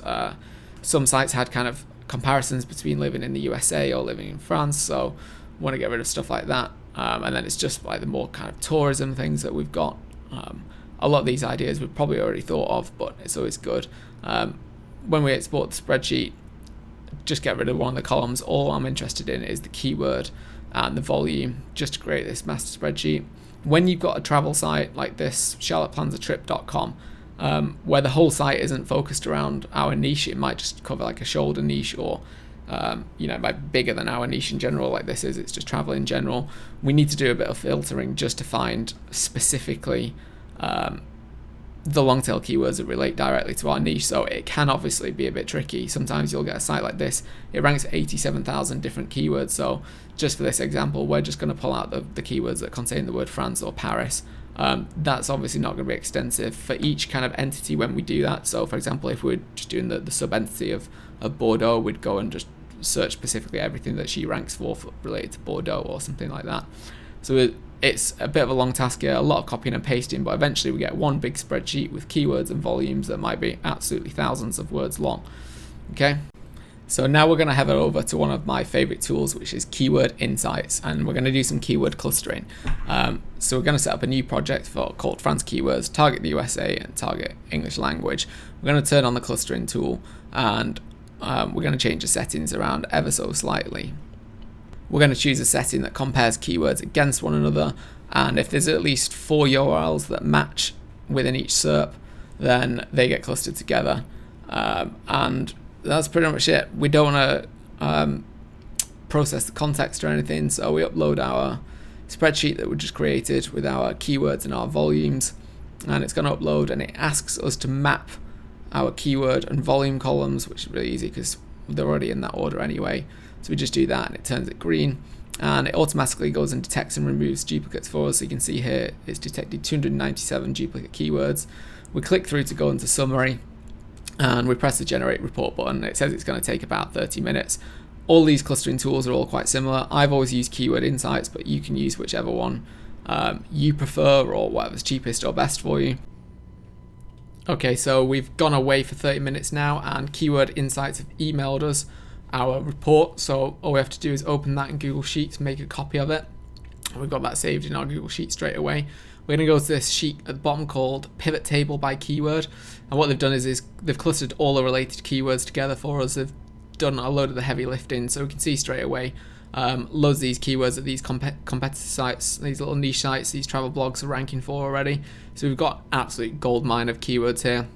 Some sites had kind of comparisons between living in the USA or living in France, so want to get rid of stuff like that. And then it's just like the more kind of tourism things that we've got. A lot of these ideas we've probably already thought of, but it's always good. When we export the spreadsheet, just get rid of one of the columns. All I'm interested in is the keyword and the volume, just to create this master spreadsheet. When you've got a travel site like this, charlotteplanatrip.com, where the whole site isn't focused around our niche, it might just cover like a shoulder niche, or it might be bigger than our niche in general, like this is, it's just travel in general. We need to do a bit of filtering just to find specifically the long tail keywords that relate directly to our niche. So it can obviously be a bit tricky. Sometimes you'll get a site like this, it ranks 87,000 different keywords. So just for this example, we're just going to pull out the keywords that contain the word France or Paris. That's obviously not going to be extensive for each kind of entity when we do that. So for example, if we're just doing the sub entity of Bordeaux, we'd go and just search specifically everything that she ranks for related to Bordeaux or something like that. So it's a bit of a long task here, a lot of copying and pasting, but eventually we get one big spreadsheet with keywords and volumes that might be absolutely thousands of words long. Okay, so now we're going to head over to one of my favorite tools, which is Keyword Insights, and we're going to do some keyword clustering. So we're going to set up a new project called France Keywords, target the USA and target English language. We're going to turn on the clustering tool, and we're going to change the settings around ever so slightly. We're going to choose a setting that compares keywords against one another, and if there's at least 4 URLs that match within each SERP, then they get clustered together. And that's pretty much it. We don't want to process the context or anything, so we upload our spreadsheet that we just created with our keywords and our volumes, and it's going to upload, and it asks us to map our keyword and volume columns, which is really easy because they're already in that order anyway. So we just do that and it turns it green, and it automatically goes and detects and removes duplicates for us. So you can see here it's detected 297 duplicate keywords. We click through to go into summary, and we press the generate report button. It says it's going to take about 30 minutes. All these clustering tools are all quite similar. I've always used Keyword Insights, but you can use whichever one you prefer or whatever's cheapest or best for you. Okay, so we've gone away for 30 minutes now, and Keyword Insights have emailed us our report. So all we have to do is open that in Google Sheets, make a copy of it. We've got that saved in our Google Sheet straight away. We're going to go to this sheet at the bottom called Pivot Table by Keyword, and what they've done is they've clustered all the related keywords together for us. They've done a load of the heavy lifting, so we can see straight away loads of these keywords that these competitor sites, these little niche sites, these travel blogs are ranking for already. So we've got absolute gold mine of keywords here.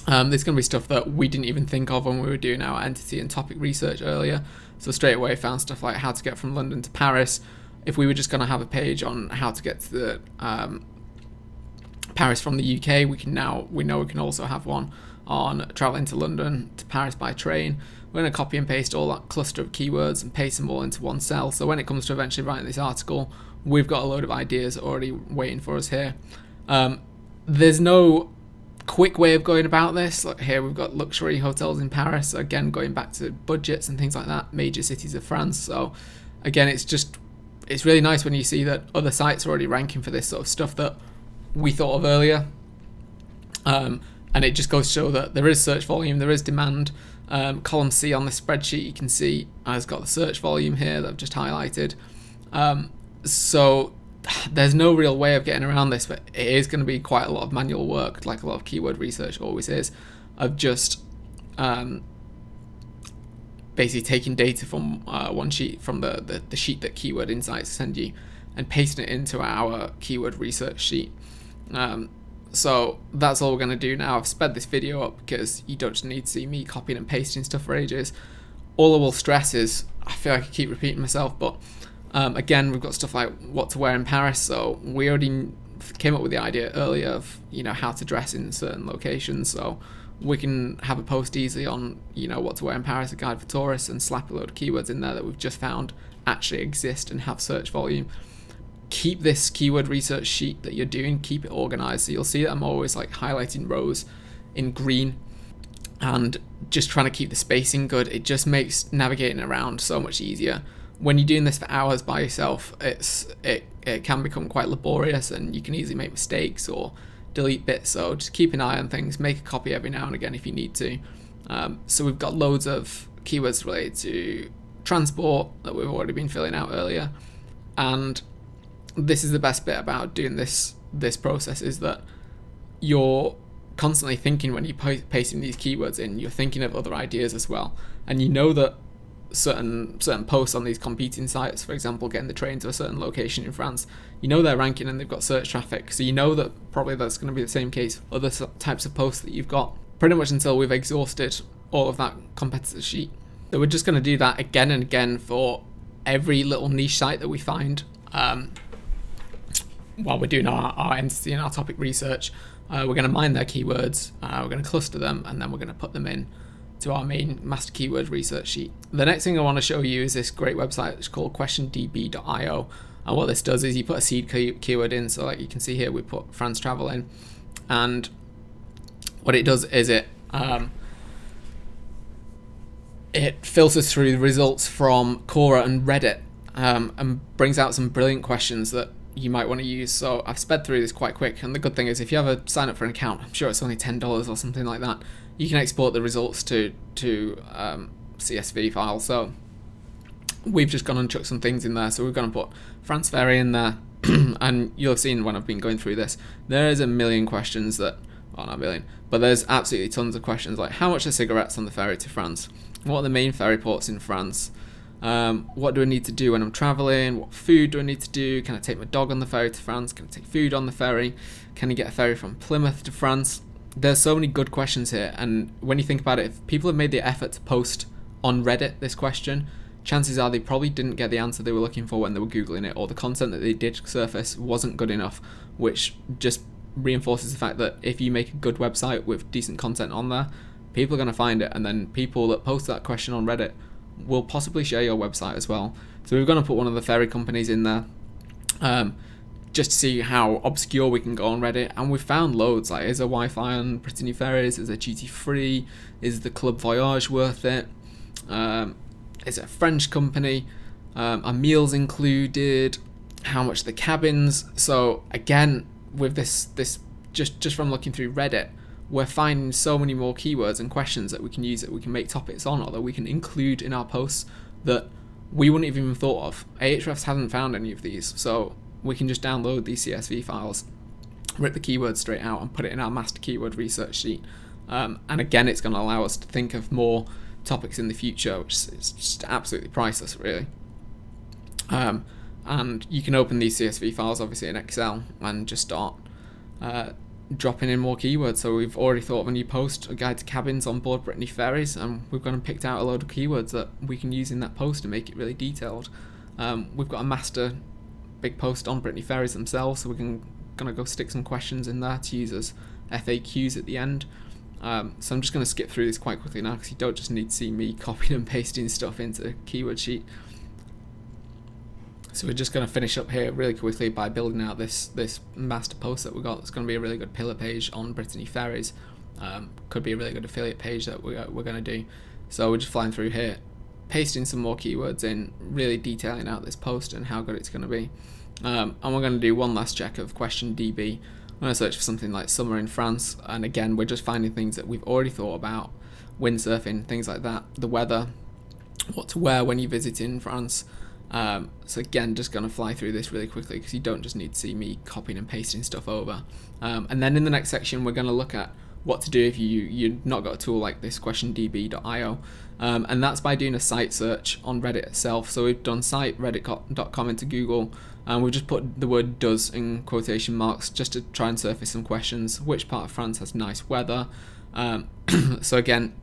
There's going to be stuff that we didn't even think of when we were doing our entity and topic research earlier. So straight away found stuff like how to get from London to Paris. If we were just going to have a page on how to get to the Paris from the UK, we know we can also have one on traveling to London to Paris by train. We're going to copy and paste all that cluster of keywords and paste them all into one cell. So when it comes to eventually writing this article, we've got a load of ideas already waiting for us here. There's no quick way of going about this. Like here we've got luxury hotels in Paris, again going back to budgets and things like that, major cities of France. So again, it's really nice when you see that other sites are already ranking for this sort of stuff that we thought of earlier. And it just goes to show that there is search volume, there is demand. Column C on this spreadsheet, you can see has got the search volume here that I've just highlighted. So there's no real way of getting around this, but it is going to be quite a lot of manual work, like a lot of keyword research always is, of just basically taking data from one sheet, from the sheet that Keyword Insights send you, and pasting it into our keyword research sheet. So that's all we're going to do now. I've sped this video up because you don't just need to see me copying and pasting stuff for ages. All I will stress is, I feel like I keep repeating myself, but again, we've got stuff like what to wear in Paris. So we already came up with the idea earlier of, how to dress in certain locations. So we can have a post easily on, what to wear in Paris, a guide for tourists, and slap a load of keywords in there that we've just found actually exist and have search volume. Keep this keyword research sheet that you're doing, keep it organized. So you'll see that I'm always like highlighting rows in green and just trying to keep the spacing good. It just makes navigating around so much easier. When you're doing this for hours by yourself, it can become quite laborious, and you can easily make mistakes or delete bits, so just keep an eye on things, make a copy every now and again if you need to. So we've got loads of keywords related to transport that we've already been filling out earlier, and this is the best bit about doing this process, is that you're constantly thinking when you're pasting these keywords in, you're thinking of other ideas as well, and you know that certain posts on these competing sites, for example getting the train to a certain location in France, you know they're ranking and they've got search traffic, so you know that probably that's going to be the same case for other types of posts that you've got, pretty much until we've exhausted all of that competitor sheet. So we're just going to do that again and again for every little niche site that we find while we're doing our entity and our topic research. We're going to mine their keywords, we're going to cluster them, and then we're going to put them in to our main master keyword research sheet. The next thing I want to show you is this great website. It's called questiondb.io, and what this does is you put a seed keyword in. So like you can see here, we put France travel in, and what it does is it filters through the results from Quora and Reddit, and brings out some brilliant questions that you might want to use. So I've sped through this quite quick, and the good thing is if you have a sign up for an account, I'm sure it's only $10 or something like that, you can export the results to CSV files. So we've just gone and chucked some things in there. So we're going to put France ferry in there, and you'll have seen when I've been going through this, there is a million questions that, well, not a million, but there's absolutely tons of questions like how much are cigarettes on the ferry to France? What are the main ferry ports in France? What do I need to do when I'm traveling? What food do I need to do? Can I take my dog on the ferry to France? Can I take food on the ferry? Can I get a ferry from Plymouth to France? There's so many good questions here, and when you think about it, if people have made the effort to post on Reddit this question, chances are they probably didn't get the answer they were looking for when they were Googling it, or the content that they did surface wasn't good enough, which just reinforces the fact that if you make a good website with decent content on there, people are going to find it, and then people that post that question on Reddit will possibly share your website as well. So we're going to put one of the ferry companies in there, just to see how obscure we can go on Reddit, and we've found loads. Like, is a Wi-Fi on Brittany Ferries? Is a duty free? Is the Club Voyage worth it? Is it a French company? Are meals included? How much are the cabins? So again, with this just from looking through Reddit, we're finding so many more keywords and questions that we can use, that we can make topics on, or that we can include in our posts that we wouldn't have even thought of. Ahrefs hasn't found any of these, so we can just download these CSV files, rip the keywords straight out, and put it in our master keyword research sheet. And again, it's going to allow us to think of more topics in the future, which is just absolutely priceless, really. And you can open these CSV files, obviously, in Excel, and just start dropping in more keywords. So we've already thought of a new post, a guide to cabins on board Brittany Ferries, and we've gone and picked out a load of keywords that we can use in that post to make it really detailed. We've got a master big post on Brittany Ferries themselves, so we're gonna go stick some questions in there to use as FAQs at the end. So I'm just going to skip through this quite quickly now, because you don't just need to see me copying and pasting stuff into a keyword sheet. So we're just going to finish up here really quickly by building out this master post that we got. It's going to be a really good pillar page on Brittany Ferries. Could be a really good affiliate page that we're going to do. So we're just flying through here, pasting some more keywords in, really detailing out this post and how good it's going to be. And we're going to do one last check of question DB. I'm going to search for something like summer in France, and again, we're just finding things that we've already thought about, windsurfing, things like that, the weather, what to wear when you visit in France. So again, just going to fly through this really quickly, because you don't just need to see me copying and pasting stuff over. And then in the next section, we're going to look at what to do if you've not got a tool like this questiondb.io, and that's by doing a site search on Reddit itself. So we've done site reddit.com into Google, and we've just put the word does in quotation marks just to try and surface some questions. Which part of France has nice weather? So again,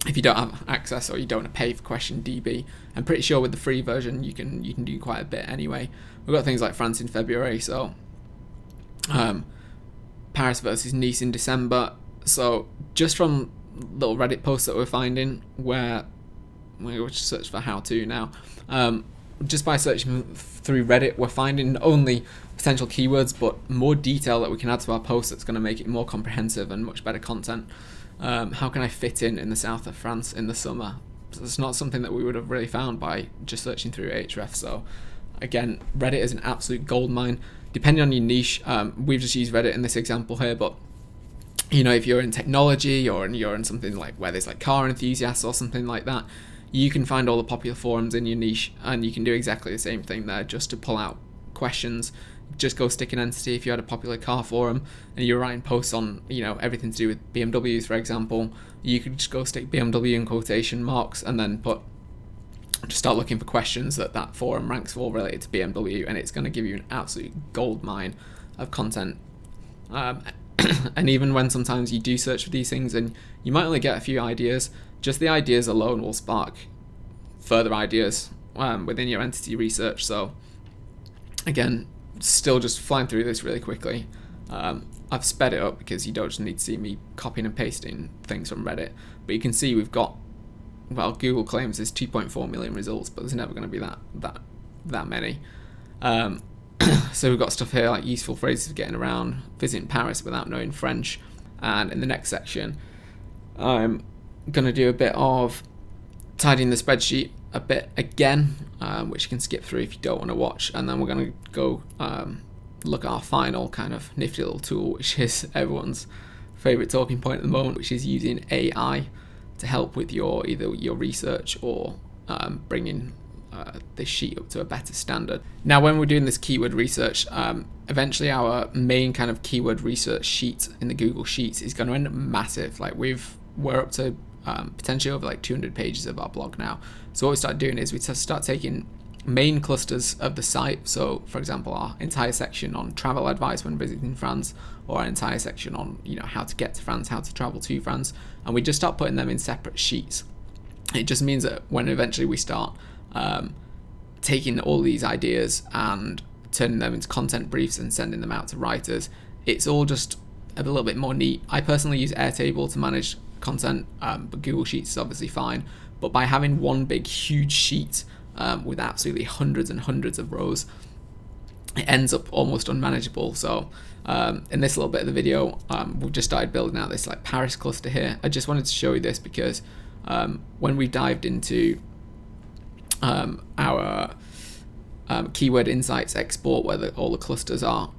if you don't have access or you don't want to pay for QuestionDB, I'm pretty sure with the free version you can do quite a bit anyway. We've got things like France in February, so Paris versus Nice in December. So just from little Reddit posts that we're finding, where we'll just search for how to now, just by searching through Reddit, we're finding not only potential keywords but more detail that we can add to our post that's going to make it more comprehensive and much better content. How can I fit in the south of France in the summer? So it's not something that we would have really found by just searching through Ahrefs. So again, Reddit is an absolute goldmine. depending on your niche, we've just used Reddit in this example here, but you know, if you're in technology or you're in something like where there's like car enthusiasts or something like that, you can find all the popular forums in your niche, and you can do exactly the same thing there just to pull out questions. Just go stick an entity. If you had a popular car forum and you're writing posts on, you know, everything to do with BMWs, for example, you could just go stick BMW in quotation marks and then just start looking for questions that forum ranks for related to BMW, and it's going to give you an absolute gold mine of content. And even when sometimes you do search for these things and you might only get a few ideas, just the ideas alone will spark further ideas within your entity research. So again, still just flying through this really quickly. I've sped it up because you don't just need to see me copying and pasting things from Reddit, but you can see we've got, well, Google claims there's 2.4 million results, but there's never going to be that many. So we've got stuff here like useful phrases for getting around, visiting Paris without knowing French, and in the next section I'm going to do a bit of tidying the spreadsheet a bit again, which you can skip through if you don't want to watch, and then we're going to go look at our final kind of nifty little tool, which is everyone's favorite talking point at the moment, which is using AI to help with either your research or bringing this sheet up to a better standard. Now, when we're doing this keyword research, eventually our main kind of keyword research sheet in the Google Sheets is going to end up massive. Like we're up to potentially over like 200 pages of our blog now. So what we start doing is we start taking main clusters of the site. So for example, our entire section on travel advice when visiting France, or our entire section on, you know, how to get to France, how to travel to France, and we just start putting them in separate sheets. It just means that when eventually we start taking all these ideas and turning them into content briefs and sending them out to writers, it's all just a little bit more neat. I personally use Airtable to manage content, but Google Sheets is obviously fine. But by having one big huge sheet with absolutely hundreds and hundreds of rows, it ends up almost unmanageable. So in this little bit of the video, we've just started building out this like Paris cluster here. I just wanted to show you this because when we dived into our keyword insights export, where all the clusters are,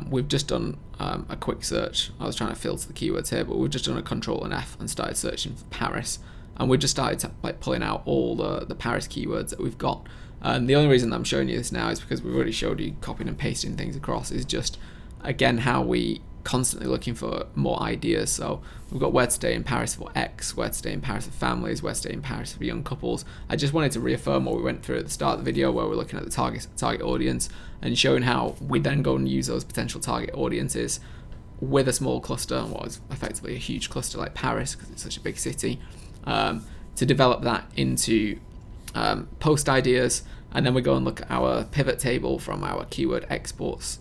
we've just done a quick search. I was trying to filter the keywords here, but we've just done a Control and F and started searching for Paris, and we just started like pulling out all the Paris keywords that we've got. And the only reason that I'm showing you this now is because we've already showed you copying and pasting things across, is just again how we constantly looking for more ideas. So we've got where to stay in Paris for X, where to stay in Paris for families, where to stay in Paris for young couples. I just wanted to reaffirm what we went through at the start of the video, where we're looking at the target audience and showing how we then go and use those potential target audiences with a small cluster, what is effectively a huge cluster like Paris because it's such a big city, to develop that into post ideas. And then we go and look at our pivot table from our keyword insights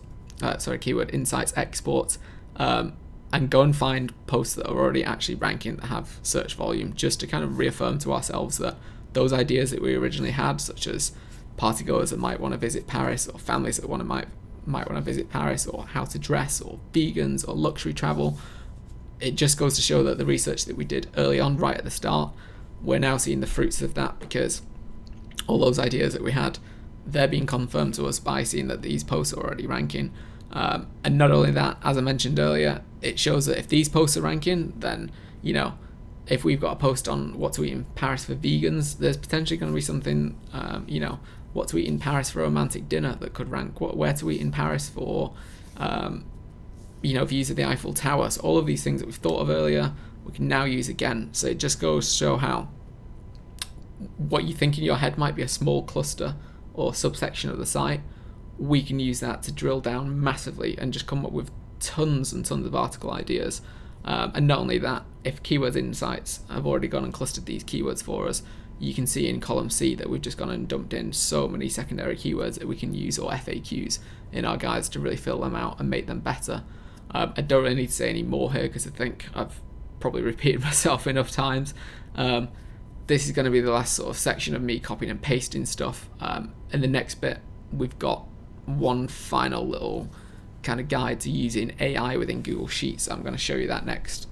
exports, and go and find posts that are already actually ranking, that have search volume, just to kind of reaffirm to ourselves that those ideas that we originally had, such as partygoers that might want to visit Paris, or families that might want to visit Paris, or how to dress, or vegans, or luxury travel, it just goes to show that the research that we did early on, right at the start, we're now seeing the fruits of that, because all those ideas that we had, they're being confirmed to us by seeing that these posts are already ranking. And not only that, as I mentioned earlier, it shows that if these posts are ranking, then, you know, if we've got a post on what to eat in Paris for vegans, there's potentially going to be something, you know, what to eat in Paris for a romantic dinner that could rank, where to eat in Paris for, you know, views of the Eiffel Tower. So all of these things that we've thought of earlier, we can now use again. So it just goes to show how what you think in your head might be a small cluster or subsection of the site, we can use that to drill down massively and just come up with tons and tons of article ideas. And not only that, if Keywords Insights have already gone and clustered these keywords for us, you can see in column C that we've just gone and dumped in so many secondary keywords that we can use, or FAQs, in our guides to really fill them out and make them better. I don't really need to say any more here because I think I've probably repeated myself enough times. This is going to be the last sort of section of me copying and pasting stuff. In the next bit, we've got one final little kind of guide to using AI within Google Sheets. I'm going to show you that next.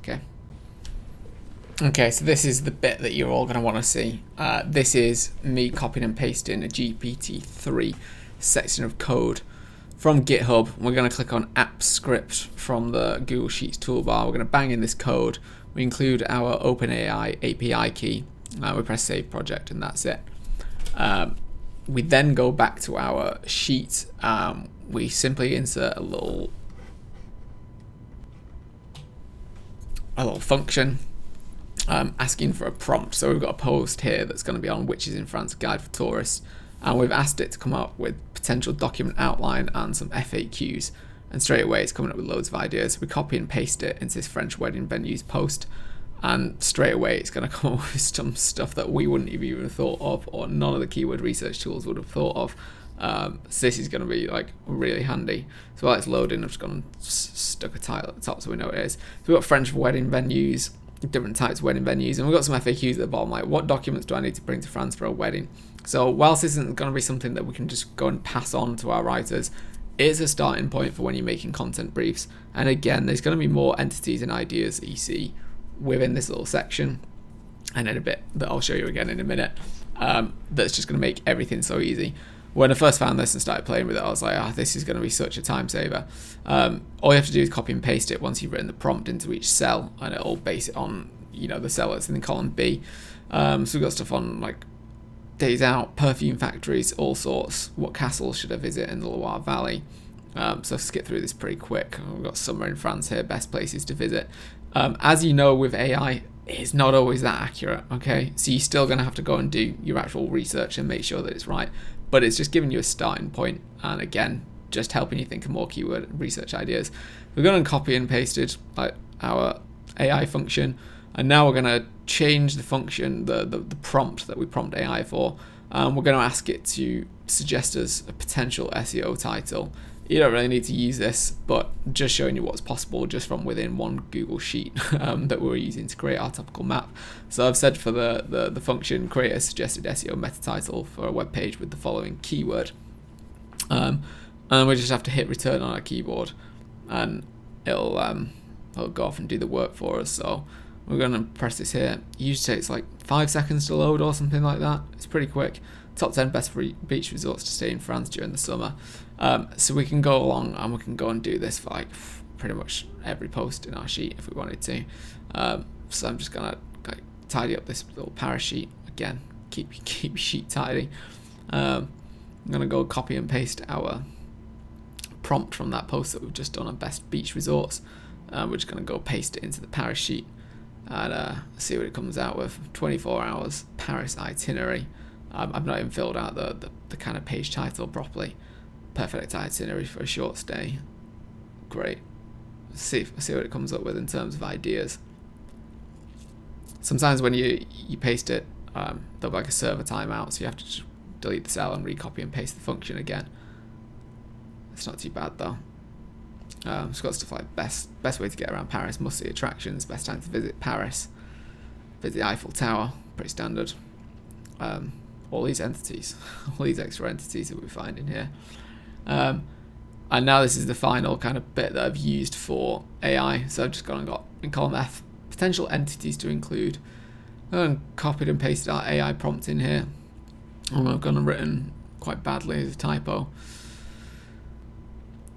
Okay, so this is the bit that you're all going to want to see. This is me copying and pasting a GPT-3 section of code from GitHub, we're going to click on App Script from the Google Sheets toolbar. We're going to bang in this code. We include our OpenAI API key. We press Save Project, and that's it. We then go back to our sheet. We simply insert a little function asking for a prompt. So we've got a post here that's going to be on Witches in France, Guide for Tourists, and we've asked it to come up with potential document outline and some FAQs, and straight away it's coming up with loads of ideas. We copy and paste it into this French wedding venues post, and straight away it's going to come up with some stuff that we wouldn't have even thought of, or none of the keyword research tools would have thought of. So this is going to be like really handy. So while it's loading, I've just gone and stuck a title at the top so we know what it is. So we've got French wedding venues, different types of wedding venues, and we've got some FAQs at the bottom, like what documents do I need to bring to France for a wedding. So whilst this isn't going to be something that we can just go and pass on to our writers, it's a starting point for when you're making content briefs. And again, there's going to be more entities and ideas that you see within this little section, and in a bit that I'll show you again in a minute, that's just going to make everything so easy. When I first found this and started playing with it, I was like, this is going to be such a time saver. All you have to do is copy and paste it once you've written the prompt into each cell, and it'll base it on, the cell that's in column B. So we've got stuff on like days out, perfume factories, all sorts, what castles should I visit in the Loire Valley. So skip through this pretty quick. We've got summer in France here, best places to visit. As you know, with AI, it's not always that accurate, okay? So you're still going to have to go and do your actual research and make sure that it's right. But it's just giving you a starting point, and again, just helping you think of more keyword research ideas. We're going to copy and pasted like our AI function, and now we're going to change the function, the prompt that we prompt AI for. We're going to ask it to suggest us a potential SEO title. You don't really need to use this, but just showing you what's possible just from within one Google sheet that we're using to create our topical map. So I've said for the function, create a suggested SEO meta title for a web page with the following keyword. And we just have to hit return on our keyboard, and it'll go off and do the work for us. So we're going to press this here. It usually takes like 5 seconds to load or something like that. It's pretty quick. Top 10 best beach resorts to stay in France during the summer. So we can go along and we can go and do this for like pretty much every post in our sheet if we wanted to. So I'm just gonna tidy up this little para sheet again. Keep your sheet tidy. I'm gonna go copy and paste our prompt from that post that we've just done on best beach resorts. We're just gonna go paste it into the Paris sheet and see what it comes out with. 24 hours Paris itinerary. I've not even filled out the kind of page title properly. Perfect itinerary for a short stay. Great. See what it comes up with in terms of ideas. Sometimes when you paste it, there'll be like a server timeout, so you have to just delete the cell and recopy and paste the function again. It's not too bad though. It's got stuff like best way to get around Paris, must-see attractions, best time to visit Paris, visit the Eiffel Tower, pretty standard. All these entities, all these extra entities that we find in here. And now this is the final kind of bit that I've used for AI. So I've just gone and got in column F, potential entities to include, and copied and pasted our AI prompt in here. And I've gone and written quite badly as a typo.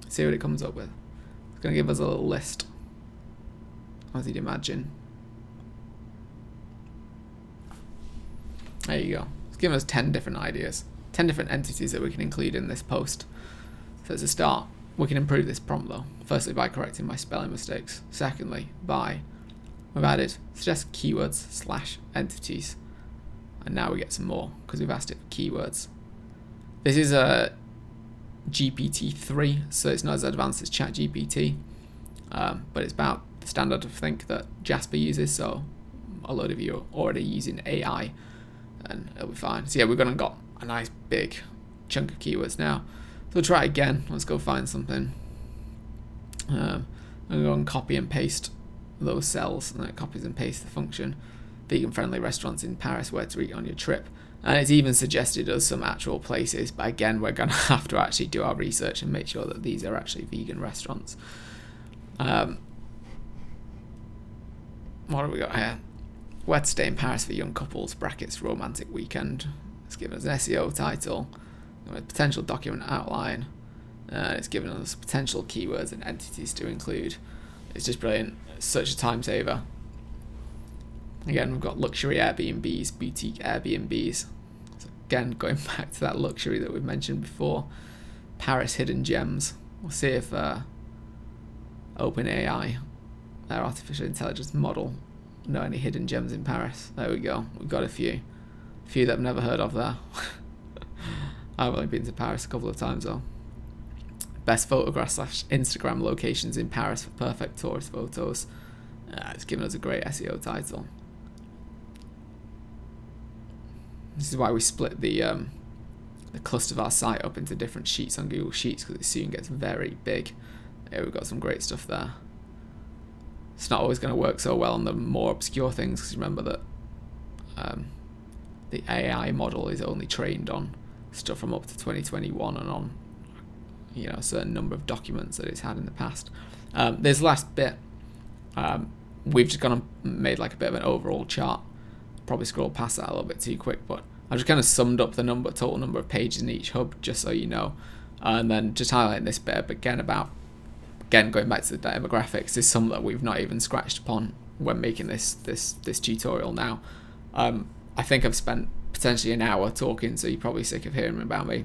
See what it comes up with. It's going to give us a little list, as you'd imagine. There you go. Give us 10 different ideas, 10 different entities that we can include in this post. So as a start, we can improve this prompt though. Firstly, by correcting my spelling mistakes. Secondly, we've added suggest keywords / entities. And now we get some more because we've asked it for keywords. This is a GPT-3, so it's not as advanced as ChatGPT, but it's about the standard of think that Jasper uses, so a lot of you are already using AI, and it'll be fine. So yeah, we're going to got a nice big chunk of keywords now. So we'll try again. Let's go find something. I'm going to go and copy and paste those cells, and then it copies and pastes the function. Vegan friendly restaurants in Paris where to eat on your trip. And it's even suggested us some actual places, but again, we're going to have to actually do our research and make sure that these are actually vegan restaurants. What have we got here? Where to stay in Paris for young couples, brackets, romantic weekend. Let's give us an SEO title, a potential document outline, It's given us potential keywords and entities to include. It's just brilliant. It's such a time saver. Again, we've got luxury Airbnbs, boutique Airbnbs. So again, going back to that luxury that we've mentioned before, Paris hidden gems. We'll see if OpenAI, their artificial intelligence model, know any hidden gems in Paris. There we go. We've got a few that I've never heard of there. I've only been to Paris a couple of times though. Best photographs / Instagram locations in Paris for perfect tourist photos. It's given us a great SEO title. This is why we split the cluster of our site up into different sheets on Google Sheets, because it soon gets very big. Here we've got some great stuff there. It's not always going to work so well on the more obscure things, because remember that the AI model is only trained on stuff from up to 2021 and on, you know, a certain number of documents that it's had in the past. This last bit, we've just gone and made like a bit of an overall chart. Probably scroll past that a little bit too quick, but I just kind of summed up the total number of pages in each hub, just so you know, and then just highlighting this bit again about, going back to the demographics, is something that we've not even scratched upon when making this tutorial now. I think I've spent potentially an hour talking, so you're probably sick of hearing about me,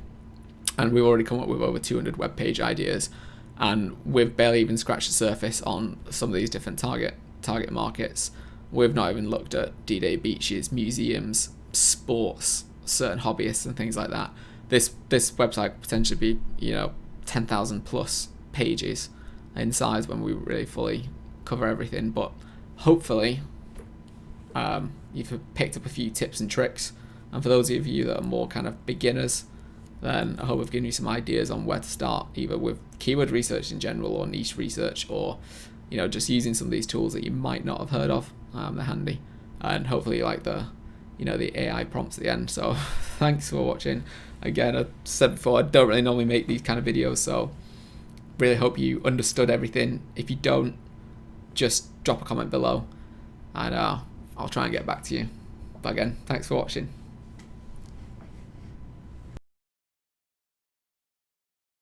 and we've already come up with over 200 web page ideas, and we've barely even scratched the surface on some of these different target markets. We've not even looked at D-Day beaches, museums, sports, certain hobbyists and things like that. This website could potentially be, you know, 10,000 plus pages in size when we really fully cover everything. But hopefully you've picked up a few tips and tricks. And for those of you that are more kind of beginners, then I hope I've given you some ideas on where to start, either with keyword research in general or niche research, or, you know, just using some of these tools that you might not have heard of. They're handy, and hopefully you like the AI prompts at the end. So thanks for watching. Again, I said before, I don't really normally make these kind of videos, so really hope you understood everything. If you don't, just drop a comment below, and I'll try and get back to you. But again, thanks for watching.